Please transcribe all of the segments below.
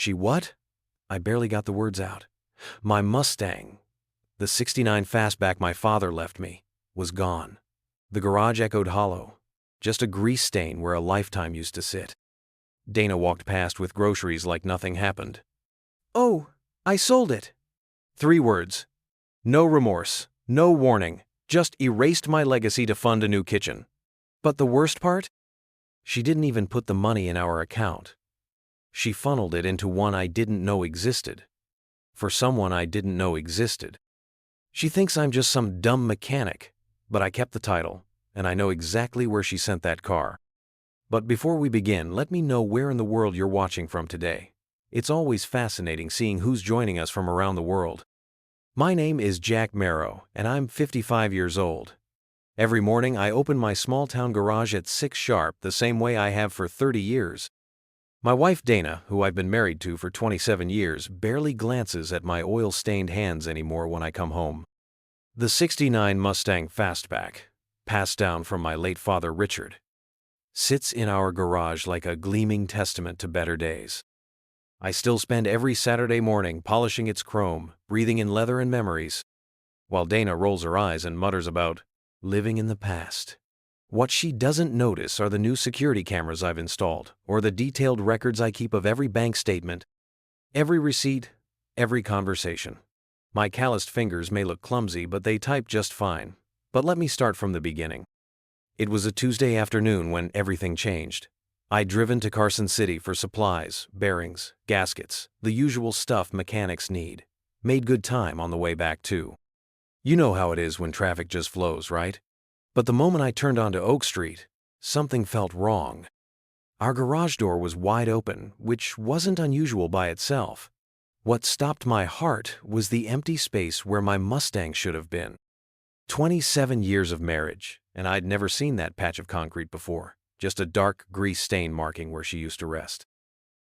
She what? I barely got the words out. My Mustang, the '69 Fastback my father left me, was gone. The garage echoed hollow, just a grease stain where a lifetime used to sit. Dana walked past with groceries like nothing happened. Oh, I sold it. 3 words. No remorse, no warning, just erased my legacy to fund a new kitchen. But the worst part? She didn't even put the money in our account. She funneled it into one I didn't know existed. For someone I didn't know existed. She thinks I'm just some dumb mechanic, but I kept the title, and I know exactly where she sent that car. But before we begin, let me know where in the world you're watching from today. It's always fascinating seeing who's joining us from around the world. My name is Jack Merrow, and I'm 55 years old. Every morning I open my small-town garage at 6 sharp the same way I have for 30 years. My wife Dana, who I've been married to for 27 years, barely glances at my oil-stained hands anymore when I come home. The '69 Mustang Fastback, passed down from my late father Richard, sits in our garage like a gleaming testament to better days. I still spend every Saturday morning polishing its chrome, breathing in leather and memories, while Dana rolls her eyes and mutters about living in the past. What she doesn't notice are the new security cameras I've installed, or the detailed records I keep of every bank statement, every receipt, every conversation. My calloused fingers may look clumsy, but they type just fine. But let me start from the beginning. It was a Tuesday afternoon when everything changed. I'd driven to Carson City for supplies, bearings, gaskets, the usual stuff mechanics need. Made good time on the way back too. You know how it is when traffic just flows, right? But the moment I turned onto Oak Street, something felt wrong. Our garage door was wide open, which wasn't unusual by itself. What stopped my heart was the empty space where my Mustang should have been. 27 years of marriage, and I'd never seen that patch of concrete before, just a dark grease stain marking where she used to rest.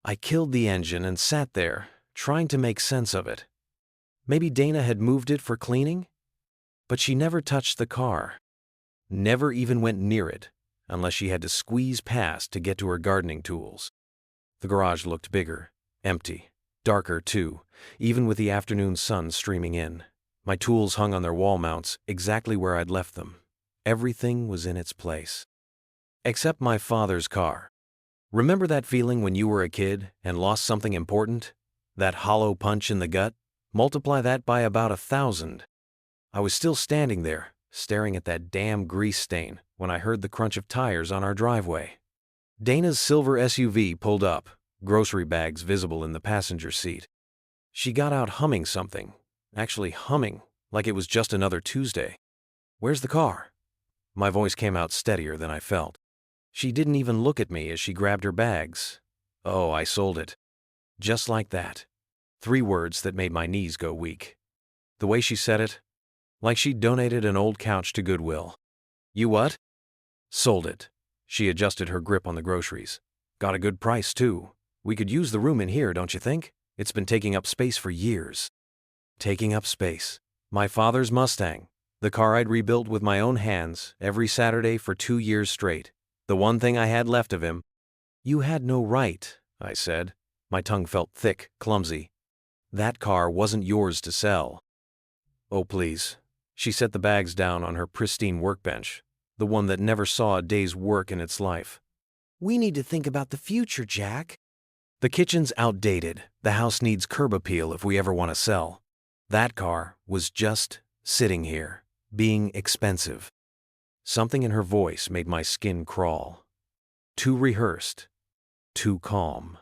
I killed the engine and sat there, trying to make sense of it. Maybe Dana had moved it for cleaning? But she never touched the car. Never even went near it, unless she had to squeeze past to get to her gardening tools. The garage looked bigger, empty, darker too, even with the afternoon sun streaming in. My tools hung on their wall mounts, exactly where I'd left them. Everything was in its place. Except my father's car. Remember that feeling when you were a kid and lost something important? That hollow punch in the gut? Multiply that by about 1,000. I was still standing there, staring at that damn grease stain, when I heard the crunch of tires on our driveway. Dana's silver SUV pulled up, grocery bags visible in the passenger seat. She got out humming something, actually humming, like it was just another Tuesday. Where's the car? My voice came out steadier than I felt. She didn't even look at me as she grabbed her bags. Oh, I sold it. Just like that. 3 words that made my knees go weak. The way she said it, like she'd donated an old couch to Goodwill. You what? Sold it. She adjusted her grip on the groceries. Got a good price, too. We could use the room in here, don't you think? It's been taking up space for years. Taking up space. My father's Mustang. The car I'd rebuilt with my own hands every Saturday for 2 years straight. The one thing I had left of him. You had no right, I said. My tongue felt thick, clumsy. That car wasn't yours to sell. Oh, please. She set the bags down on her pristine workbench, the one that never saw a day's work in its life. We need to think about the future, Jack. The kitchen's outdated. The house needs curb appeal if we ever want to sell. That car was just sitting here, being expensive. Something in her voice made my skin crawl. Too rehearsed. Too calm.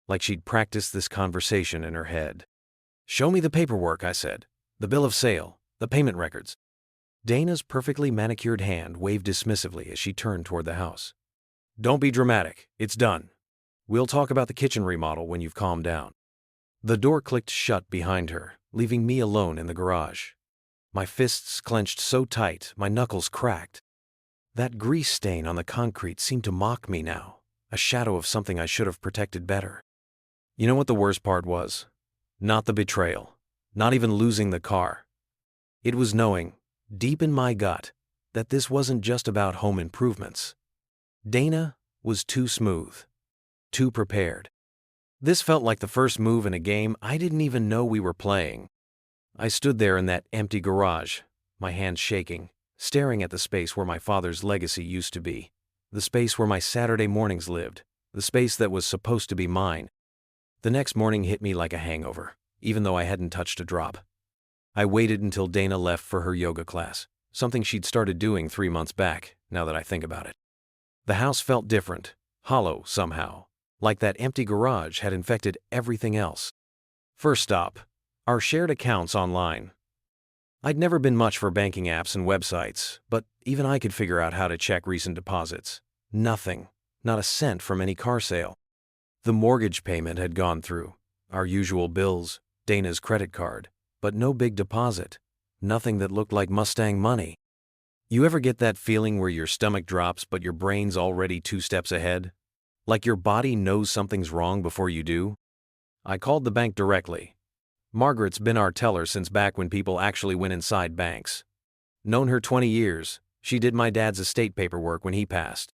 Like she'd practiced this conversation in her head. Show me the paperwork, I said. The bill of sale. The payment records. Dana's perfectly manicured hand waved dismissively as she turned toward the house. Don't be dramatic. It's done. We'll talk about the kitchen remodel when you've calmed down. The door clicked shut behind her, leaving me alone in the garage. My fists clenched so tight, my knuckles cracked. That grease stain on the concrete seemed to mock me now, a shadow of something I should have protected better. You know what the worst part was? Not the betrayal. Not even losing the car. It was knowing, deep in my gut, that this wasn't just about home improvements. Dana was too smooth, too prepared. This felt like the first move in a game I didn't even know we were playing. I stood there in that empty garage, my hands shaking, staring at the space where my father's legacy used to be, the space where my Saturday mornings lived, the space that was supposed to be mine. The next morning hit me like a hangover, even though I hadn't touched a drop. I waited until Dana left for her yoga class, something she'd started doing 3 months back, now that I think about it. The house felt different, hollow somehow, like that empty garage had infected everything else. First stop, our shared accounts online. I'd never been much for banking apps and websites, but even I could figure out how to check recent deposits. Nothing, not a cent from any car sale. The mortgage payment had gone through, our usual bills, Dana's credit card, but no big deposit, nothing that looked like Mustang money. You ever get that feeling where your stomach drops but your brain's already 2 steps ahead? Like your body knows something's wrong before you do? I called the bank directly. Margaret's been our teller since back when people actually went inside banks. Known her 20 years, she did my dad's estate paperwork when he passed.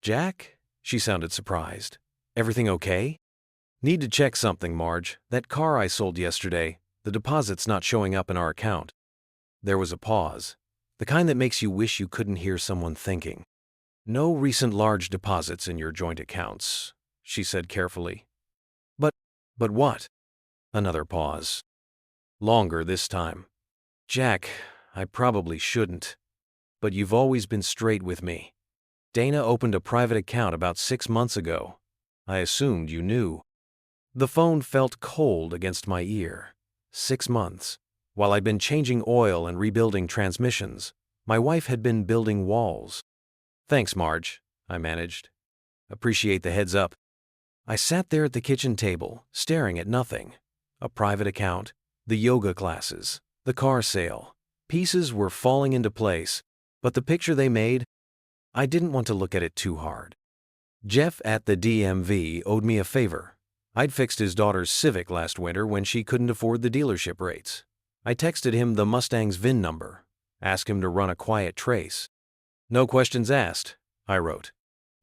Jack? She sounded surprised. Everything okay? Need to check something, Marge. That car I sold yesterday, the deposit's not showing up in our account. There was a pause, the kind that makes you wish you couldn't hear someone thinking. No recent large deposits in your joint accounts, she said carefully. But what? Another pause. Longer this time. Jack, I probably shouldn't. But you've always been straight with me. Dana opened a private account about 6 months ago. I assumed you knew. The phone felt cold against my ear. 6 months. While I'd been changing oil and rebuilding transmissions, my wife had been building walls. Thanks, Marge, I managed. Appreciate the heads up. I sat there at the kitchen table, staring at nothing. A private account, the yoga classes, the car sale. Pieces were falling into place, but the picture they made, I didn't want to look at it too hard. Jeff at the DMV owed me a favor. I'd fixed his daughter's Civic last winter when she couldn't afford the dealership rates. I texted him the Mustang's VIN number, asked him to run a quiet trace. No questions asked, I wrote.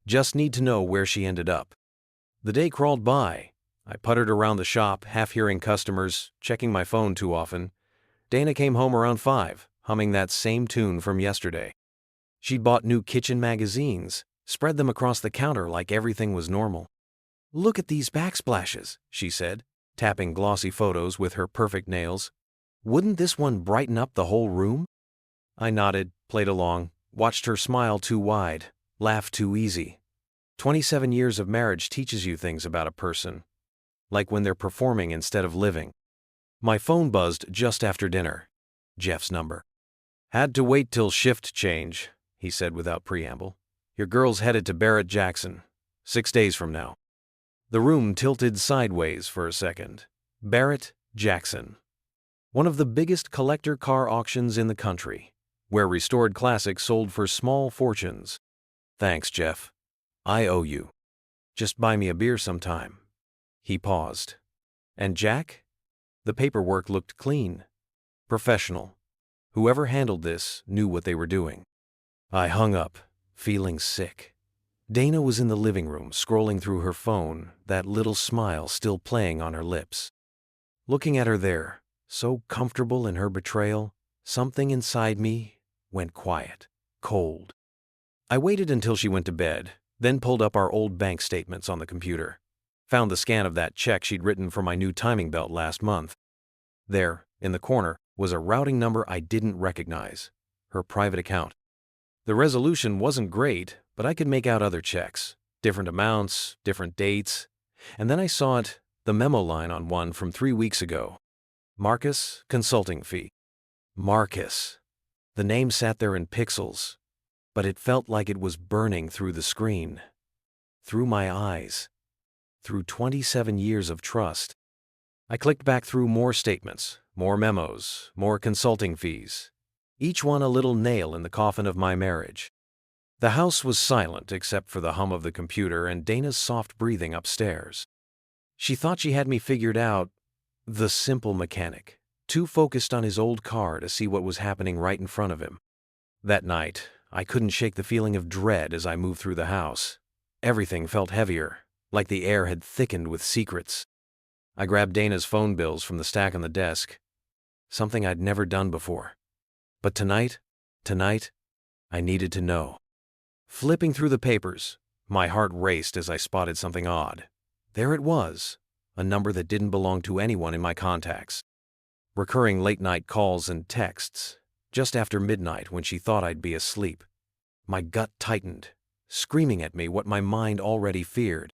Just need to know where she ended up. The day crawled by. I puttered around the shop, half hearing customers, checking my phone too often. Dana came home around 5, humming that same tune from yesterday. She'd bought new kitchen magazines, spread them across the counter like everything was normal. Look at these backsplashes, she said, tapping glossy photos with her perfect nails. Wouldn't this one brighten up the whole room? I nodded, played along, watched her smile too wide, laugh too easy. 27 years of marriage teaches you things about a person, like when they're performing instead of living. My phone buzzed just after dinner. Jeff's number. Had to wait till shift change, he said without preamble. Your girl's headed to Barrett-Jackson, 6 days from now. The room tilted sideways for a second. Barrett-Jackson. One of the biggest collector car auctions in the country, where restored classics sold for small fortunes. Thanks, Jeff. I owe you. Just buy me a beer sometime. He paused. And Jack? The paperwork looked clean. Professional. Whoever handled this knew what they were doing. I hung up, feeling sick. Dana was in the living room, scrolling through her phone, that little smile still playing on her lips. Looking at her there, so comfortable in her betrayal, something inside me went quiet, cold. I waited until she went to bed, then pulled up our old bank statements on the computer. Found the scan of that check she'd written for my new timing belt last month. There, in the corner, was a routing number I didn't recognize. Her private account. The resolution wasn't great, but I could make out other checks. Different amounts, different dates. And then I saw it, the memo line on one from 3 weeks ago. Marcus, consulting fee. Marcus. The name sat there in pixels, but it felt like it was burning through the screen. Through my eyes. Through 27 years of trust. I clicked back through more statements, more memos, more consulting fees. Each one a little nail in the coffin of my marriage. The house was silent except for the hum of the computer and Dana's soft breathing upstairs. She thought she had me figured out, the simple mechanic, too focused on his old car to see what was happening right in front of him. That night, I couldn't shake the feeling of dread as I moved through the house. Everything felt heavier. like the air had thickened with secrets. I grabbed Dana's phone bills from the stack on the desk, something I'd never done before. But tonight, I needed to know. Flipping through the papers, my heart raced as I spotted something odd. There it was, a number that didn't belong to anyone in my contacts. Recurring late-night calls and texts, just after midnight when she thought I'd be asleep. My gut tightened, screaming at me what my mind already feared.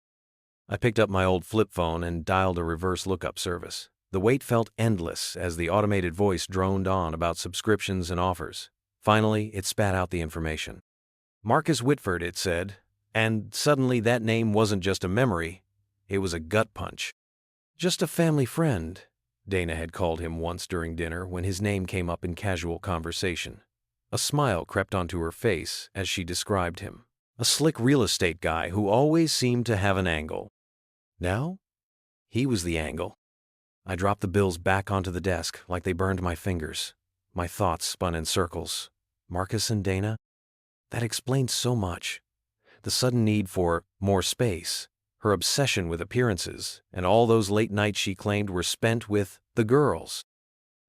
I picked up my old flip phone and dialed a reverse lookup service. The wait felt endless as the automated voice droned on about subscriptions and offers. Finally, it spat out the information. Marcus Whitford, it said, and suddenly that name wasn't just a memory, it was a gut punch. Just a family friend, Dana had called him once during dinner when his name came up in casual conversation. A smile crept onto her face as she described him. A slick real estate guy who always seemed to have an angle. Now, he was the angle. I dropped the bills back onto the desk like they burned my fingers. My thoughts spun in circles. Marcus and Dana? That explained so much. The sudden need for more space, her obsession with appearances, and all those late nights she claimed were spent with the girls.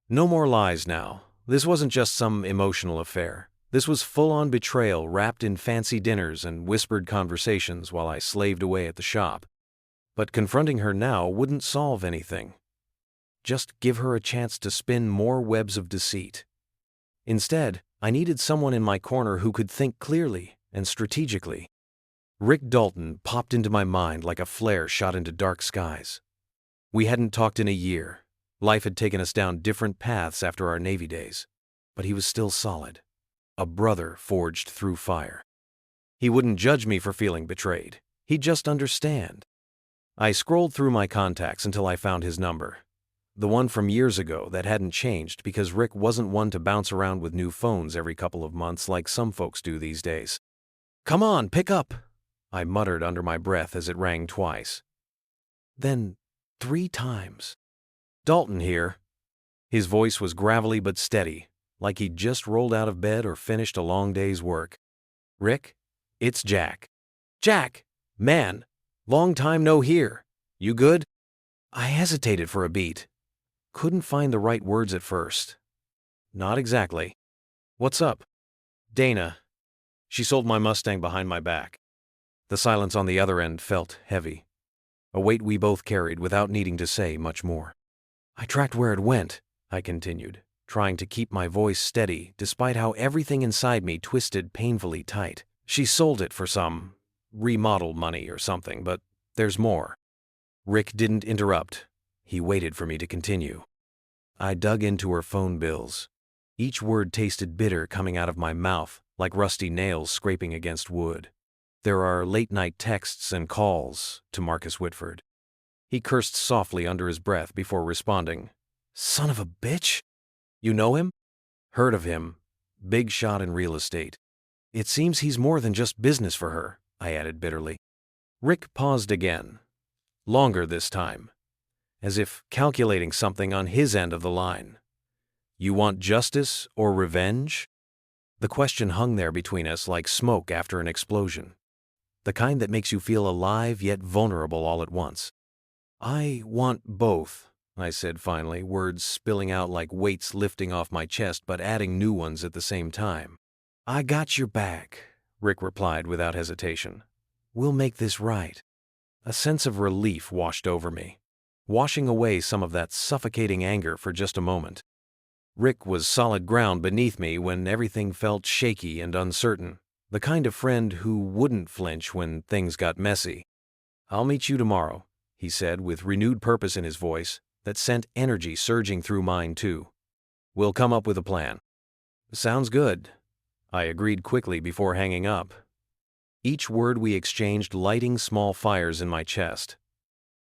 No more lies now. This wasn't just some emotional affair. This was full-on betrayal wrapped in fancy dinners and whispered conversations while I slaved away at the shop. But confronting her now wouldn't solve anything. Just give her a chance to spin more webs of deceit. Instead, I needed someone in my corner who could think clearly and strategically. Rick Dalton popped into my mind like a flare shot into dark skies. We hadn't talked in a year. Life had taken us down different paths after our Navy days. But he was still solid. A brother forged through fire. He wouldn't judge me for feeling betrayed. He'd just understand. I scrolled through my contacts until I found his number. The one from years ago that hadn't changed because Rick wasn't one to bounce around with new phones every couple of months like some folks do these days. "Come on, pick up," I muttered under my breath as it rang twice. Then 3 times. "Dalton here." His voice was gravelly but steady, like he'd just rolled out of bed or finished a long day's work. "Rick, it's Jack." "Jack! Man, long time no hear. You good?" I hesitated for a beat. Couldn't find the right words at first. "Not exactly." "What's up?" "Dana. She sold my Mustang behind my back." The silence on the other end felt heavy. A weight we both carried without needing to say much more. "I tracked where it went," I continued, trying to keep my voice steady despite how everything inside me twisted painfully tight. "She sold it for some remodel money or something, but there's more." Rick didn't interrupt. He waited for me to continue. I dug into her phone bills. Each word tasted bitter coming out of my mouth, like rusty nails scraping against wood. There are late-night texts and calls to Marcus Whitford. He cursed softly under his breath before responding. "Son of a bitch! You know him?" "Heard of him. Big shot in real estate." "It seems he's more than just business for her," I added bitterly. Rick paused again. Longer this time, as if calculating something on his end of the line. "You want justice or revenge?" The question hung there between us like smoke after an explosion. The kind that makes you feel alive yet vulnerable all at once. "I want both," I said finally, words spilling out like weights lifting off my chest but adding new ones at the same time. "I got your back," Rick replied without hesitation. "We'll make this right." A sense of relief washed over me, washing away some of that suffocating anger for just a moment. Rick was solid ground beneath me when everything felt shaky and uncertain, the kind of friend who wouldn't flinch when things got messy. "I'll meet you tomorrow," he said with renewed purpose in his voice that sent energy surging through mine too. "We'll come up with a plan." "Sounds good," I agreed quickly before hanging up. Each word we exchanged lighting small fires in my chest.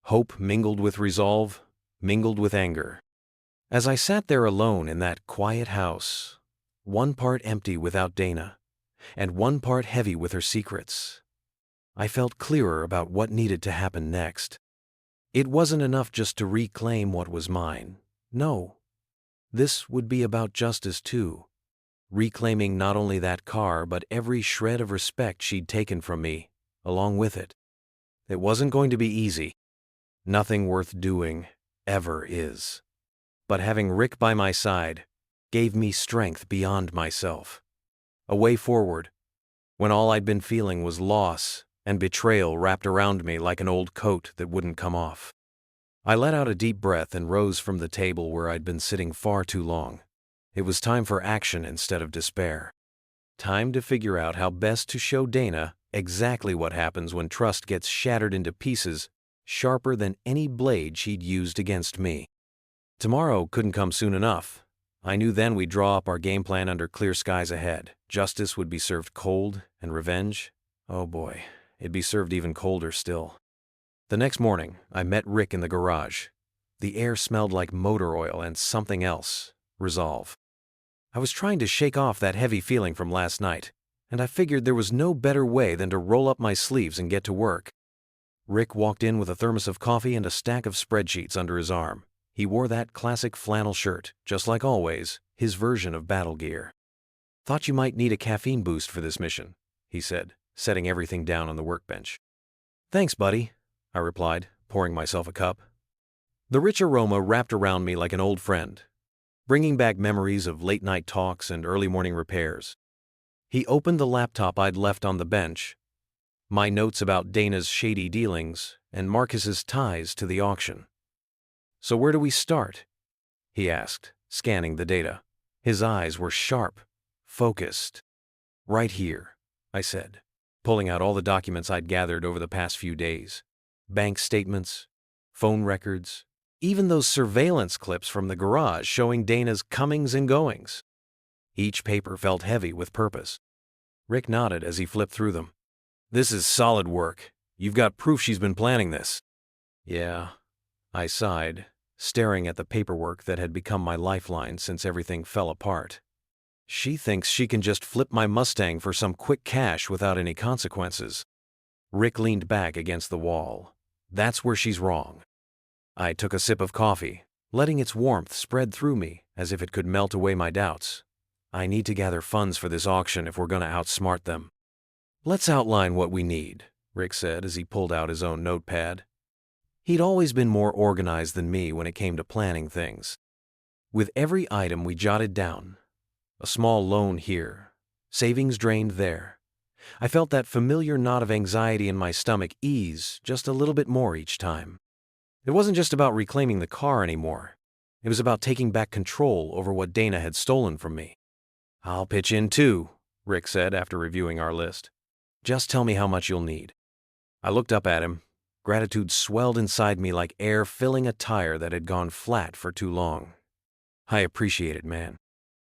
Hope mingled with resolve, mingled with anger. As I sat there alone in that quiet house, one part empty without Dana, and one part heavy with her secrets, I felt clearer about what needed to happen next. It wasn't enough just to reclaim what was mine. No. This would be about justice too. Reclaiming not only that car, but every shred of respect she'd taken from me, along with it. It wasn't going to be easy. Nothing worth doing ever is. But having Rick by my side gave me strength beyond myself. A way forward, when all I'd been feeling was loss and betrayal wrapped around me like an old coat that wouldn't come off. I let out a deep breath and rose from the table where I'd been sitting far too long. It was time for action instead of despair. Time to figure out how best to show Dana exactly what happens when trust gets shattered into pieces sharper than any blade she'd used against me. Tomorrow couldn't come soon enough. I knew then we'd draw up our game plan under clear skies ahead. Justice would be served cold, and revenge, oh boy, it'd be served even colder still. The next morning, I met Rick in the garage. The air smelled like motor oil and something else, resolve. I was trying to shake off that heavy feeling from last night, and I figured there was no better way than to roll up my sleeves and get to work. Rick walked in with a thermos of coffee and a stack of spreadsheets under his arm. He wore that classic flannel shirt, just like always, his version of battle gear. "Thought you might need a caffeine boost for this mission," he said, setting everything down on the workbench. "Thanks, buddy," I replied, pouring myself a cup. The rich aroma wrapped around me like an old friend, bringing back memories of late-night talks and early morning repairs. He opened the laptop I'd left on the bench, my notes about Dana's shady dealings and Marcus's ties to the auction. "So where do we start?" he asked, scanning the data. His eyes were sharp, focused. "Right here," I said, pulling out all the documents I'd gathered over the past few days. Bank statements, phone records, even those surveillance clips from the garage showing Dana's comings and goings. Each paper felt heavy with purpose. Rick nodded as he flipped through them. "This is solid work. You've got proof she's been planning this." "Yeah," I sighed, staring at the paperwork that had become my lifeline since everything fell apart. "She thinks she can just flip my Mustang for some quick cash without any consequences." Rick leaned back against the wall. "That's where she's wrong." I took a sip of coffee, letting its warmth spread through me as if it could melt away my doubts. "I need to gather funds for this auction if we're going to outsmart them." "Let's outline what we need," Rick said as he pulled out his own notepad. He'd always been more organized than me when it came to planning things. With every item we jotted down, a small loan here, savings drained there. I felt that familiar knot of anxiety in my stomach ease just a little bit more each time. It wasn't just about reclaiming the car anymore. It was about taking back control over what Dana had stolen from me. "I'll pitch in too," Rick said after reviewing our list. "Just tell me how much you'll need." I looked up at him. Gratitude swelled inside me like air filling a tire that had gone flat for too long. "I appreciate it, man."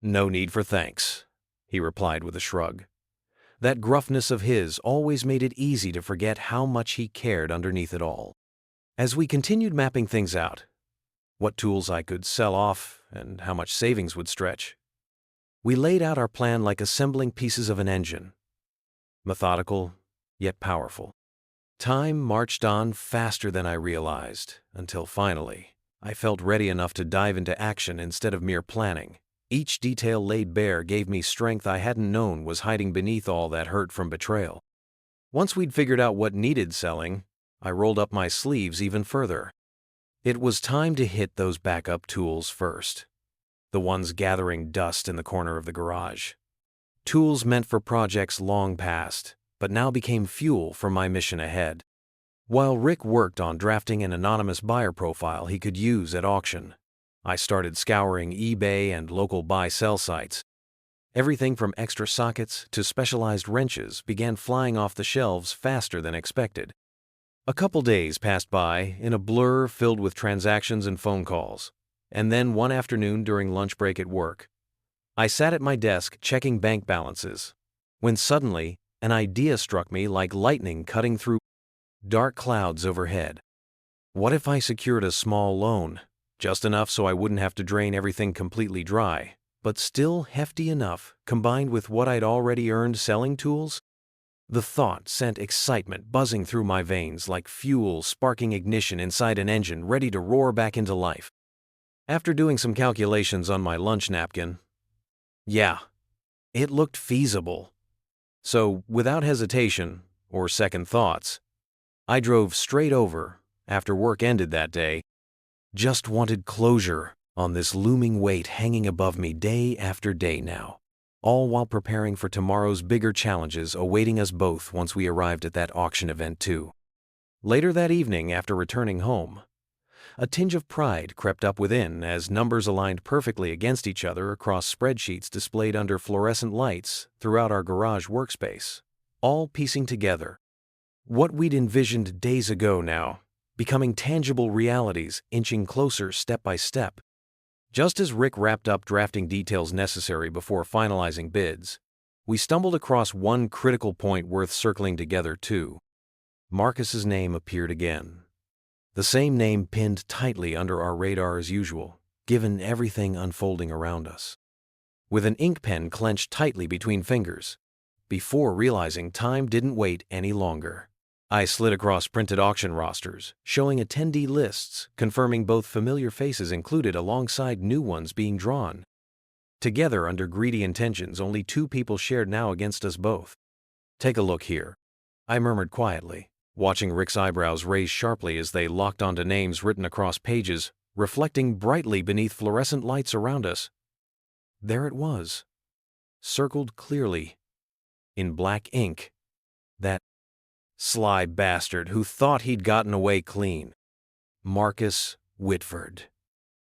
"No need for thanks," he replied with a shrug. That gruffness of his always made it easy to forget how much he cared underneath it all. As we continued mapping things out, what tools I could sell off and how much savings would stretch, we laid out our plan like assembling pieces of an engine. Methodical, yet powerful. Time marched on faster than I realized, until finally, I felt ready enough to dive into action instead of mere planning. Each detail laid bare gave me strength I hadn't known was hiding beneath all that hurt from betrayal. Once we'd figured out what needed selling, I rolled up my sleeves even further. It was time to hit those backup tools first. The ones gathering dust in the corner of the garage. Tools meant for projects long past, but now became fuel for my mission ahead. While Rick worked on drafting an anonymous buyer profile he could use at auction, I started scouring eBay and local buy-sell sites. Everything from extra sockets to specialized wrenches began flying off the shelves faster than expected. A couple days passed by in a blur filled with transactions and phone calls, and then one afternoon during lunch break at work, I sat at my desk checking bank balances, when suddenly an idea struck me like lightning cutting through dark clouds overhead. What if I secured a small loan, just enough so I wouldn't have to drain everything completely dry, but still hefty enough combined with what I'd already earned selling tools? The thought sent excitement buzzing through my veins like fuel sparking ignition inside an engine ready to roar back into life. After doing some calculations on my lunch napkin, yeah, it looked feasible. So, without hesitation or second thoughts, I drove straight over after work ended that day. Just wanted closure on this looming weight hanging above me day after day now, all while preparing for tomorrow's bigger challenges awaiting us both once we arrived at that auction event too. Later that evening, after returning home, a tinge of pride crept up within as numbers aligned perfectly against each other across spreadsheets displayed under fluorescent lights throughout our garage workspace, all piecing together what we'd envisioned days ago now, becoming tangible realities inching closer step by step. Just as Rick wrapped up drafting details necessary before finalizing bids, we stumbled across one critical point worth circling together too. Marcus's name appeared again. The same name pinned tightly under our radar as usual, given everything unfolding around us. With an ink pen clenched tightly between fingers, before realizing time didn't wait any longer, I slid across printed auction rosters, showing attendee lists, confirming both familiar faces included alongside new ones being drawn. Together under greedy intentions, only two people shared now against us both. "Take a look here," I murmured quietly, watching Rick's eyebrows raise sharply as they locked onto names written across pages, reflecting brightly beneath fluorescent lights around us. There it was, circled clearly, in black ink. That sly bastard who thought he'd gotten away clean. Marcus Whitford.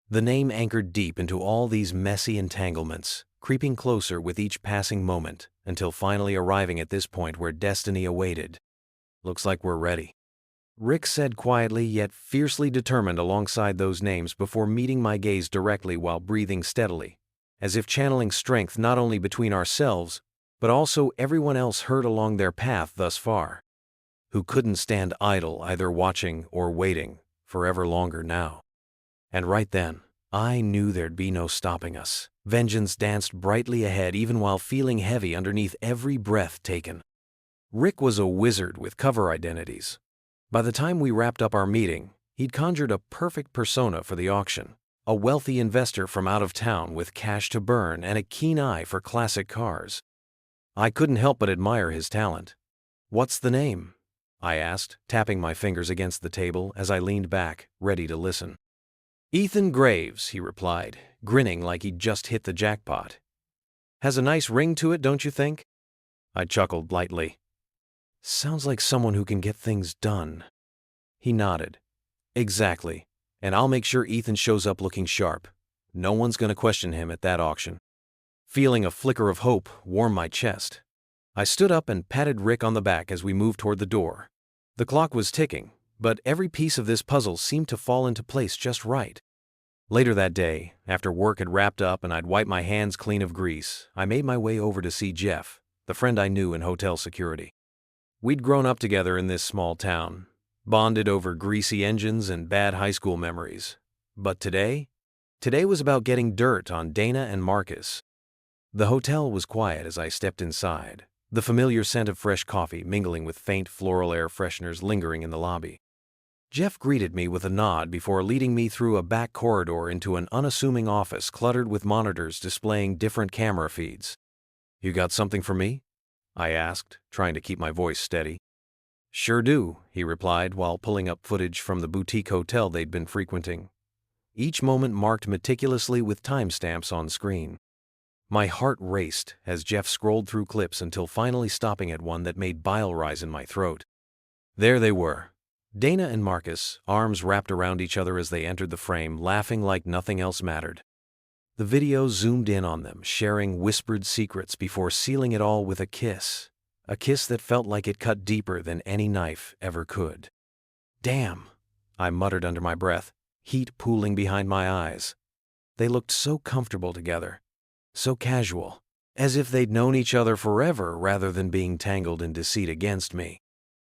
The name anchored deep into all these messy entanglements, creeping closer with each passing moment, until finally arriving at this point where destiny awaited. "Looks like we're ready," Rick said quietly yet fiercely determined alongside those names before meeting my gaze directly while breathing steadily, as if channeling strength not only between ourselves, but also everyone else hurt along their path thus far, who couldn't stand idle either watching or waiting forever longer now. And right then, I knew there'd be no stopping us. Vengeance danced brightly ahead even while feeling heavy underneath every breath taken. Rick was a wizard with cover identities. By the time we wrapped up our meeting, he'd conjured a perfect persona for the auction. A wealthy investor from out of town with cash to burn and a keen eye for classic cars. I couldn't help but admire his talent. "What's the name?" I asked, tapping my fingers against the table as I leaned back, ready to listen. "Ethan Graves," he replied, grinning like he'd just hit the jackpot. "Has a nice ring to it, don't you think?" I chuckled lightly. "Sounds like someone who can get things done." He nodded. "Exactly. And I'll make sure Ethan shows up looking sharp. No one's going to question him at that auction." Feeling a flicker of hope warm my chest, I stood up and patted Rick on the back as we moved toward the door. The clock was ticking, but every piece of this puzzle seemed to fall into place just right. Later that day, after work had wrapped up and I'd wiped my hands clean of grease, I made my way over to see Jeff, the friend I knew in hotel security. We'd grown up together in this small town, bonded over greasy engines and bad high school memories. But today was about getting dirt on Dana and Marcus. The hotel was quiet as I stepped inside, the familiar scent of fresh coffee mingling with faint floral air fresheners lingering in the lobby. Jeff greeted me with a nod before leading me through a back corridor into an unassuming office cluttered with monitors displaying different camera feeds. "You got something for me?" I asked, trying to keep my voice steady. "Sure do," he replied while pulling up footage from the boutique hotel they'd been frequenting, each moment marked meticulously with timestamps on screen. My heart raced as Jeff scrolled through clips until finally stopping at one that made bile rise in my throat. There they were, Dana and Marcus, arms wrapped around each other as they entered the frame, laughing like nothing else mattered. The video zoomed in on them, sharing whispered secrets before sealing it all with a kiss that felt like it cut deeper than any knife ever could. "Damn," I muttered under my breath, heat pooling behind my eyes. They looked so comfortable together, so casual, as if they'd known each other forever rather than being tangled in deceit against me.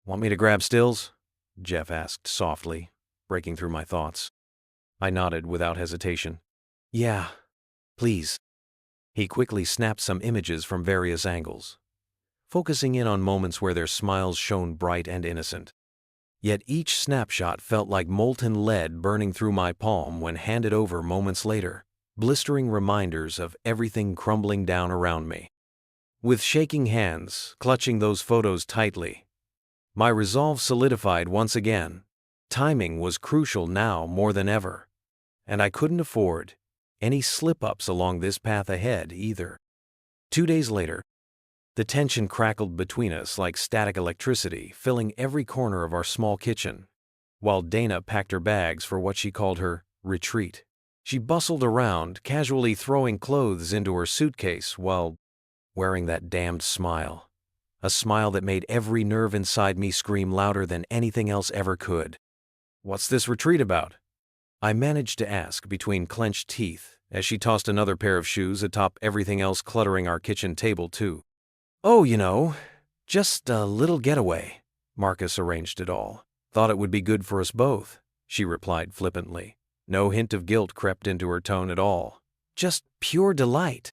"Want me to grab stills?" Jeff asked softly, breaking through my thoughts. I nodded without hesitation. "Yeah, please." He quickly snapped some images from various angles, focusing in on moments where their smiles shone bright and innocent. Yet each snapshot felt like molten lead burning through my palm when handed over moments later, blistering reminders of everything crumbling down around me. With shaking hands, clutching those photos tightly, My resolve solidified once again. Timing was crucial now more than ever, and I couldn't afford any slip-ups along this path ahead either. 2 days later, the tension crackled between us like static electricity, filling every corner of our small kitchen. While Dana packed her bags for what she called her retreat, she bustled around, casually throwing clothes into her suitcase while wearing that damned smile. A smile that made every nerve inside me scream louder than anything else ever could. "What's this retreat about?" I managed to ask between clenched teeth as she tossed another pair of shoes atop everything else cluttering our kitchen table too. "Oh, just a little getaway." Marcus arranged it all. "Thought it would be good for us both," she replied flippantly. No hint of guilt crept into her tone at all. Just pure delight.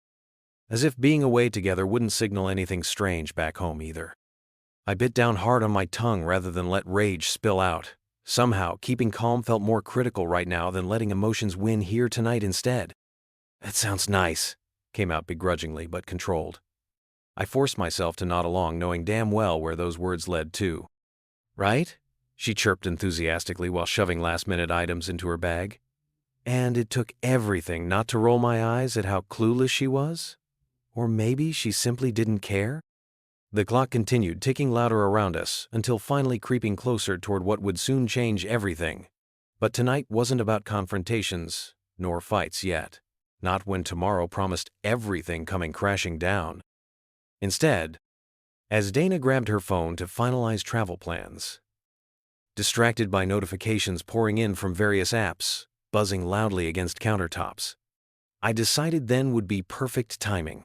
As if being away together wouldn't signal anything strange back home either. I bit down hard on my tongue rather than let rage spill out. Somehow, keeping calm felt more critical right now than letting emotions win here tonight instead. "That sounds nice," came out begrudgingly but controlled. I forced myself to nod along, knowing damn well where those words led to. "Right?" she chirped enthusiastically while shoving last-minute items into her bag. And it took everything not to roll my eyes at how clueless she was. Or maybe she simply didn't care? The clock continued ticking louder around us until finally creeping closer toward what would soon change everything. But tonight wasn't about confrontations, nor fights yet. Not when tomorrow promised everything coming crashing down. Instead, as Dana grabbed her phone to finalize travel plans, distracted by notifications pouring in from various apps, buzzing loudly against countertops, I decided then would be perfect timing.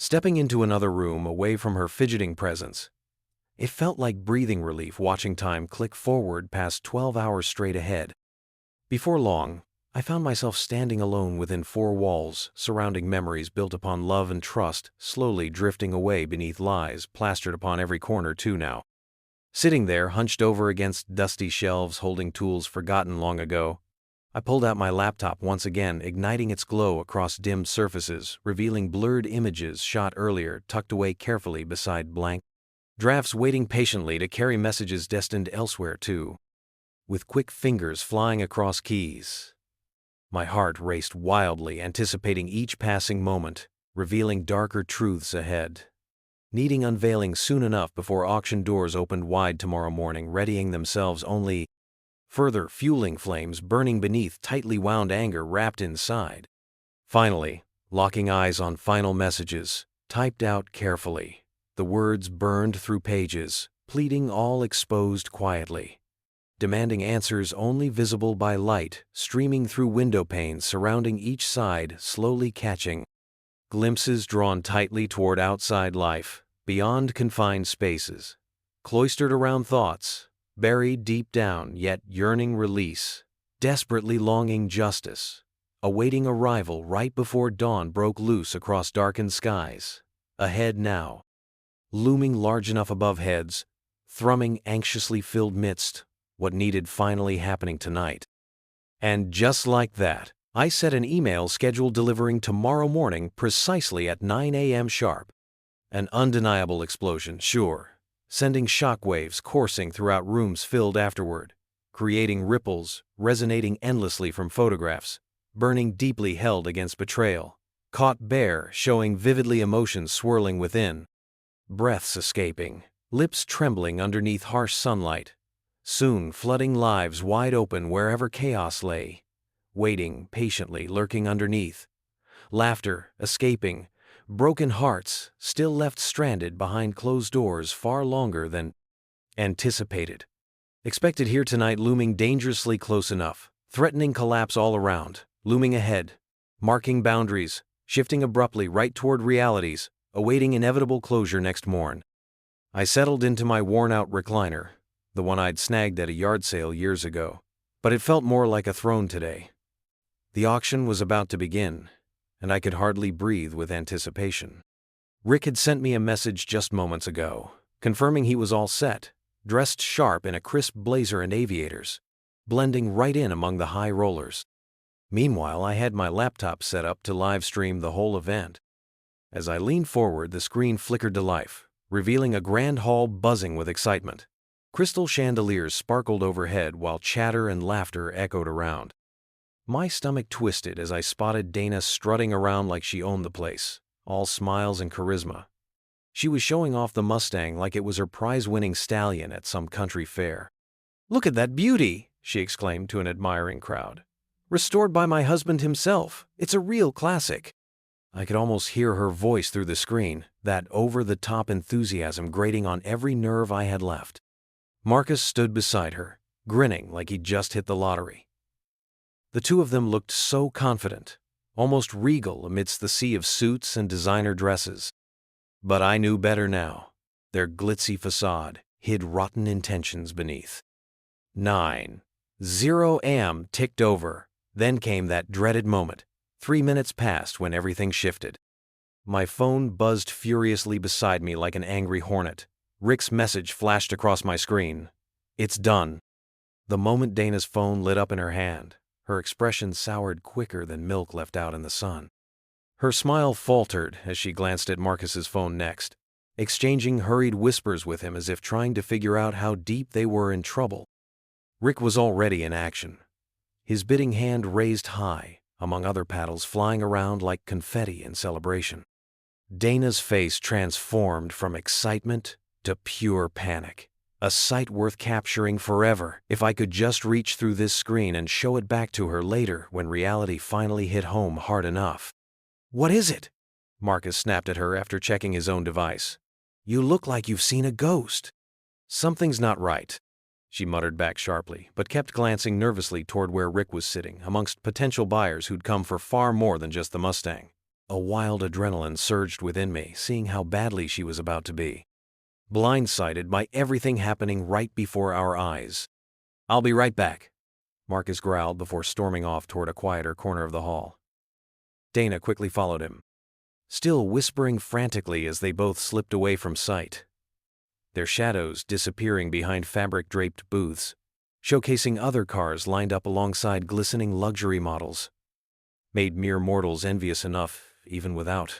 Stepping into another room away from her fidgeting presence, it felt like breathing relief watching time click forward past 12 hours straight ahead. Before long, I found myself standing alone within 4 walls, surrounding memories built upon love and trust, slowly drifting away beneath lies plastered upon every corner too now. Sitting there, hunched over against dusty shelves holding tools forgotten long ago, I pulled out my laptop once again, igniting its glow across dimmed surfaces, revealing blurred images shot earlier tucked away carefully beside blank drafts waiting patiently to carry messages destined elsewhere too. With quick fingers flying across keys, my heart raced wildly, anticipating each passing moment, revealing darker truths ahead. Needing unveiling soon enough before auction doors opened wide tomorrow morning, readying themselves only further fueling flames burning beneath tightly wound anger wrapped inside. Finally, locking eyes on final messages, typed out carefully, the words burned through pages, pleading all exposed quietly. Demanding answers only visible by light, streaming through window panes surrounding each side, slowly catching glimpses drawn tightly toward outside life, beyond confined spaces, cloistered around thoughts, buried deep down, yet yearning release, desperately longing justice, awaiting arrival right before dawn broke loose across darkened skies. Ahead now, looming large enough above heads, thrumming anxiously filled midst, what needed finally happening tonight. And just like that, I set an email scheduled delivering tomorrow morning precisely at 9 a.m. sharp. An undeniable explosion, sure, sending shockwaves coursing throughout rooms filled afterward, creating ripples resonating endlessly from photographs, burning deeply held against betrayal, caught bare showing vividly emotions swirling within, breaths escaping, lips trembling underneath harsh sunlight, soon flooding lives wide open wherever chaos lay, waiting patiently lurking underneath, laughter escaping, broken hearts still left stranded behind closed doors far longer than anticipated. Expected here tonight, looming dangerously close enough, threatening collapse all around, looming ahead, marking boundaries, shifting abruptly right toward realities, awaiting inevitable closure next morn. I settled into my worn-out recliner, the one I'd snagged at a yard sale years ago, but it felt more like a throne today. The auction was about to begin, and I could hardly breathe with anticipation. Rick had sent me a message just moments ago, confirming he was all set, dressed sharp in a crisp blazer and aviators, blending right in among the high rollers. Meanwhile, I had my laptop set up to live stream the whole event. As I leaned forward, the screen flickered to life, revealing a grand hall buzzing with excitement. Crystal chandeliers sparkled overhead while chatter and laughter echoed around. My stomach twisted as I spotted Dana strutting around like she owned the place, all smiles and charisma. She was showing off the Mustang like it was her prize-winning stallion at some country fair. "Look at that beauty!" she exclaimed to an admiring crowd. "Restored by my husband himself. It's a real classic." I could almost hear her voice through the screen, that over-the-top enthusiasm grating on every nerve I had left. Marcus stood beside her, grinning like he'd just hit the lottery. The two of them looked so confident, almost regal amidst the sea of suits and designer dresses. But I knew better now. Their glitzy facade hid rotten intentions beneath. 9:00 a.m. ticked over. Then came that dreaded moment. 3 minutes passed when everything shifted. My phone buzzed furiously beside me like an angry hornet. Rick's message flashed across my screen. "It's done." The moment Dana's phone lit up in her hand, her expression soured quicker than milk left out in the sun. Her smile faltered as she glanced at Marcus's phone next, exchanging hurried whispers with him as if trying to figure out how deep they were in trouble. Rick was already in action, his bidding hand raised high, among other paddles flying around like confetti in celebration. Dana's face transformed from excitement to pure panic. A sight worth capturing forever if I could just reach through this screen and show it back to her later when reality finally hit home hard enough. "What is it?" Marcus snapped at her after checking his own device. "You look like you've seen a ghost." "Something's not right," she muttered back sharply, but kept glancing nervously toward where Rick was sitting, amongst potential buyers who'd come for far more than just the Mustang. A wild adrenaline surged within me, seeing how badly she was about to be blindsided by everything happening right before our eyes. "I'll be right back," Marcus growled before storming off toward a quieter corner of the hall. Dana quickly followed him, still whispering frantically as they both slipped away from sight, their shadows disappearing behind fabric-draped booths, showcasing other cars lined up alongside glistening luxury models. Made mere mortals envious enough, even without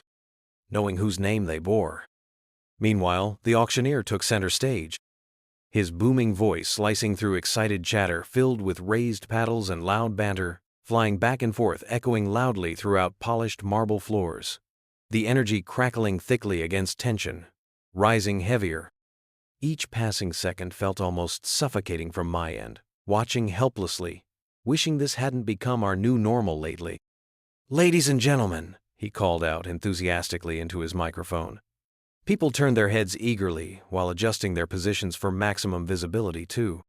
knowing whose name they bore. Meanwhile, the auctioneer took center stage, his booming voice slicing through excited chatter filled with raised paddles and loud banter, flying back and forth, echoing loudly throughout polished marble floors. The energy crackling thickly against tension, rising heavier. Each passing second felt almost suffocating from my end, watching helplessly, wishing this hadn't become our new normal lately. "Ladies and gentlemen," he called out enthusiastically into his microphone. People turned their heads eagerly while adjusting their positions for maximum visibility, too.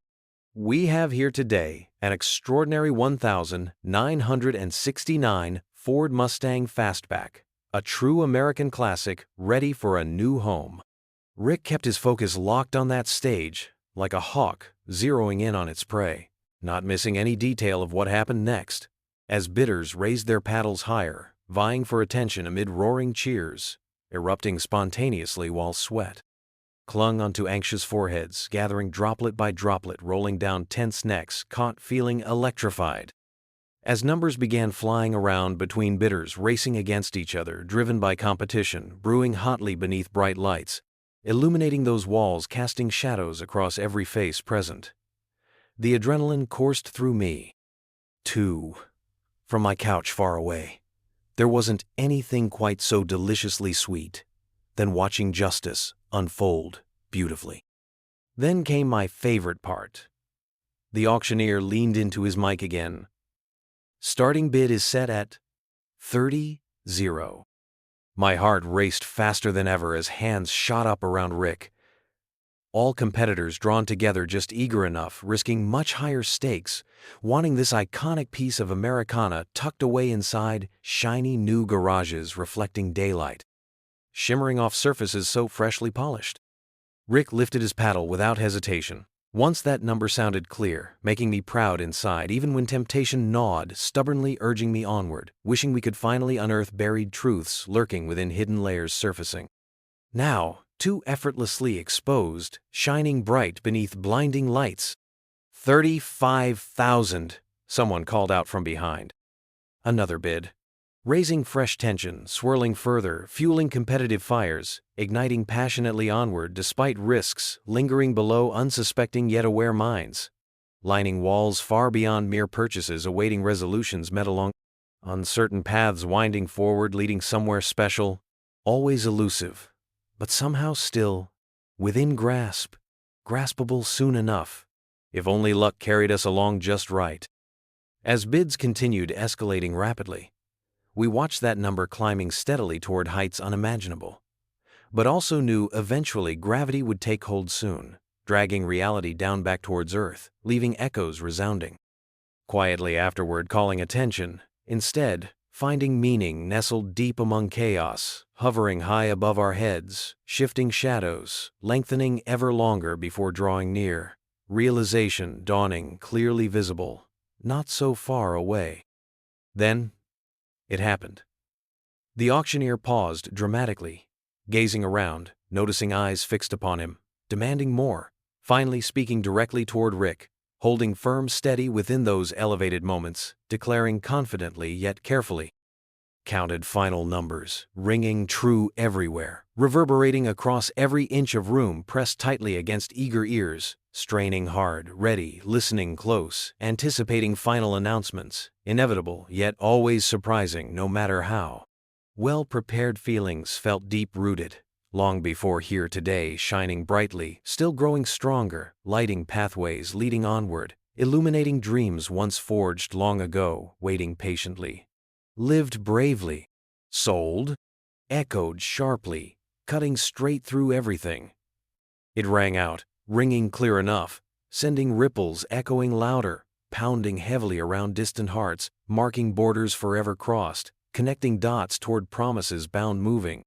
"We have here today an extraordinary 1969 Ford Mustang Fastback, a true American classic ready for a new home." Rick kept his focus locked on that stage, like a hawk zeroing in on its prey, not missing any detail of what happened next, as bidders raised their paddles higher, vying for attention amid roaring cheers, erupting spontaneously while sweat clung onto anxious foreheads, gathering droplet by droplet, rolling down tense necks, caught feeling electrified. As numbers began flying around between bidders racing against each other, driven by competition, brewing hotly beneath bright lights, illuminating those walls, casting shadows across every face present. The adrenaline coursed through me, too. From my couch far away, there wasn't anything quite so deliciously sweet than watching justice unfold beautifully. Then came my favorite part. The auctioneer leaned into his mic again. "Starting bid is set at 30-0. My heart raced faster than ever as hands shot up around Rick. All competitors drawn together, just eager enough, risking much higher stakes, wanting this iconic piece of Americana tucked away inside shiny new garages reflecting daylight, shimmering off surfaces so freshly polished. Rick lifted his paddle without hesitation. Once that number sounded clear, making me proud inside, even when temptation gnawed, stubbornly urging me onward, wishing we could finally unearth buried truths lurking within hidden layers surfacing. Now, too effortlessly exposed, shining bright beneath blinding lights. 35,000, someone called out from behind. Another bid. raising fresh tension, swirling further, fueling competitive fires, igniting passionately onward despite risks, lingering below unsuspecting yet aware minds, lining walls far beyond mere purchases, awaiting resolutions met along uncertain paths, winding forward, leading somewhere special, always elusive, but somehow still within grasp, graspable soon enough, if only luck carried us along just right. As bids continued escalating rapidly, we watched that number climbing steadily toward heights unimaginable, but also knew eventually gravity would take hold soon, dragging reality down back towards Earth, leaving echoes resounding. Quietly afterward calling attention, instead, finding meaning nestled deep among chaos, hovering high above our heads, shifting shadows, lengthening ever longer before drawing near, realization dawning clearly visible, not so far away. Then, it happened. The auctioneer paused dramatically, gazing around, noticing eyes fixed upon him, demanding more, finally speaking directly toward Rick, holding firm steady within those elevated moments, declaring confidently yet carefully. Counted final numbers, ringing true everywhere, reverberating across every inch of room, pressed tightly against eager ears, straining hard, ready, listening close, anticipating final announcements, inevitable yet always surprising no matter how. Well-prepared feelings felt deep-rooted, long before here today, shining brightly, still growing stronger, lighting pathways leading onward, illuminating dreams once forged long ago, waiting patiently. Lived bravely. Sold? Echoed sharply, cutting straight through everything. It rang out, ringing clear enough, sending ripples echoing louder, pounding heavily around distant hearts, marking borders forever crossed, connecting dots toward promises bound moving.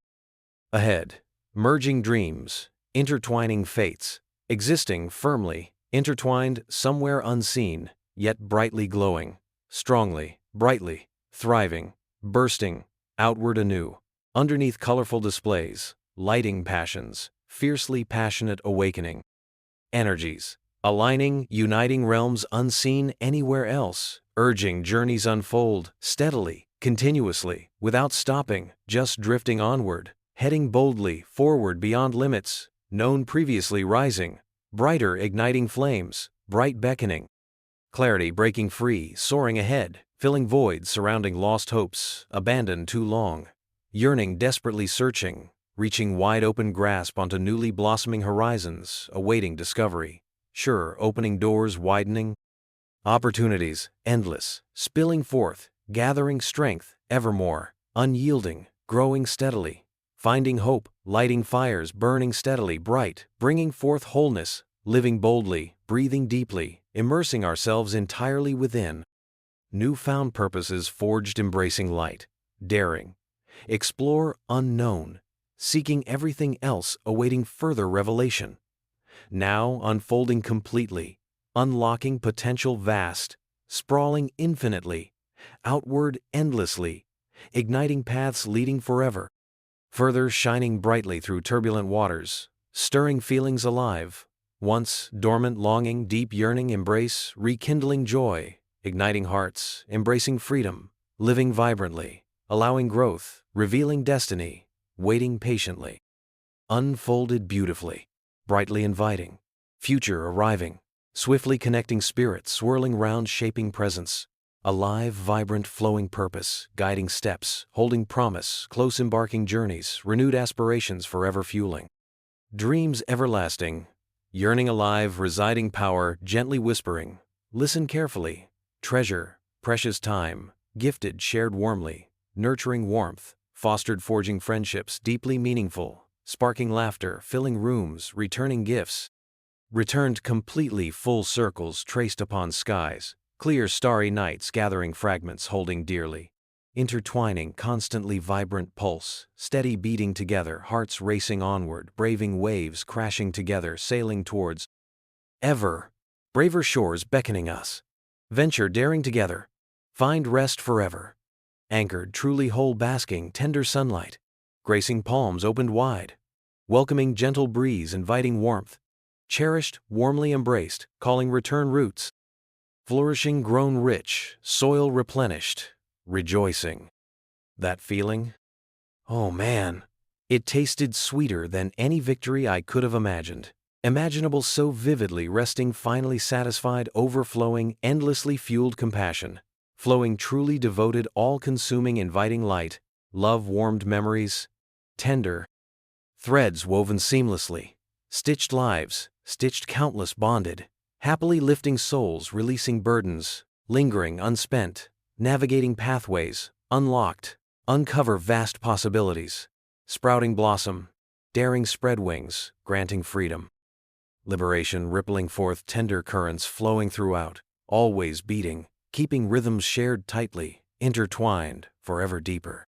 Ahead, merging dreams, intertwining fates, existing firmly, intertwined somewhere unseen, yet brightly glowing, strongly, brightly, thriving, bursting, outward anew, underneath colorful displays, lighting passions, fiercely passionate awakening. Energies, aligning, uniting realms unseen anywhere else, urging journeys unfold, steadily, continuously, without stopping, just drifting onward, heading boldly forward beyond limits, known previously rising, brighter igniting flames, bright beckoning. Clarity breaking free, soaring ahead, filling voids surrounding lost hopes, abandoned too long, yearning desperately searching, reaching wide open grasp onto newly blossoming horizons, awaiting discovery, sure opening doors widening. Opportunities, endless, spilling forth, gathering strength, evermore, unyielding, growing steadily, finding hope, lighting fires burning steadily bright, bringing forth wholeness, living boldly, breathing deeply, immersing ourselves entirely within. Newfound purposes forged embracing light, daring, explore unknown, seeking everything else awaiting further revelation. Now unfolding completely, unlocking potential vast, sprawling infinitely, outward endlessly, igniting paths leading forever, further shining brightly through turbulent waters, stirring feelings alive, once dormant longing, deep yearning, embrace, rekindling joy, igniting hearts, embracing freedom, living vibrantly, allowing growth, revealing destiny, waiting patiently. Unfolded beautifully, brightly inviting, future arriving, swiftly connecting spirits, swirling round, shaping presence, alive, vibrant, flowing purpose, guiding steps, holding promise, close embarking journeys, renewed aspirations forever fueling. Dreams everlasting, yearning alive, residing power, gently whispering, listen carefully, treasure, precious time, gifted, shared warmly, nurturing warmth, fostered, forging friendships, deeply meaningful, sparking laughter, filling rooms, returning gifts. Returned completely, full circles traced upon skies, clear starry nights gathering fragments holding dearly. Intertwining, constantly vibrant pulse, steady beating together, hearts racing onward, braving waves crashing together, sailing towards ever braver shores beckoning us. Venture daring together, find rest forever. Anchored, truly whole, basking, tender sunlight, gracing palms opened wide, welcoming gentle breeze, inviting warmth, cherished, warmly embraced, calling return roots, flourishing, grown rich, soil replenished, rejoicing. That feeling? Oh man. It tasted sweeter than any victory I could have imagined. Imaginable so vividly, resting finally satisfied, overflowing, endlessly fueled compassion. Flowing truly devoted, all-consuming, inviting light. Love warmed memories. Tender. Threads woven seamlessly. Stitched lives, stitched countless bonded. Happily lifting souls, releasing burdens. Lingering unspent. Navigating pathways, unlocked. Uncover vast possibilities. Sprouting blossom. Daring spread wings, granting freedom. Liberation rippling forth, tender currents flowing throughout, always beating, keeping rhythms shared tightly, intertwined, forever deeper.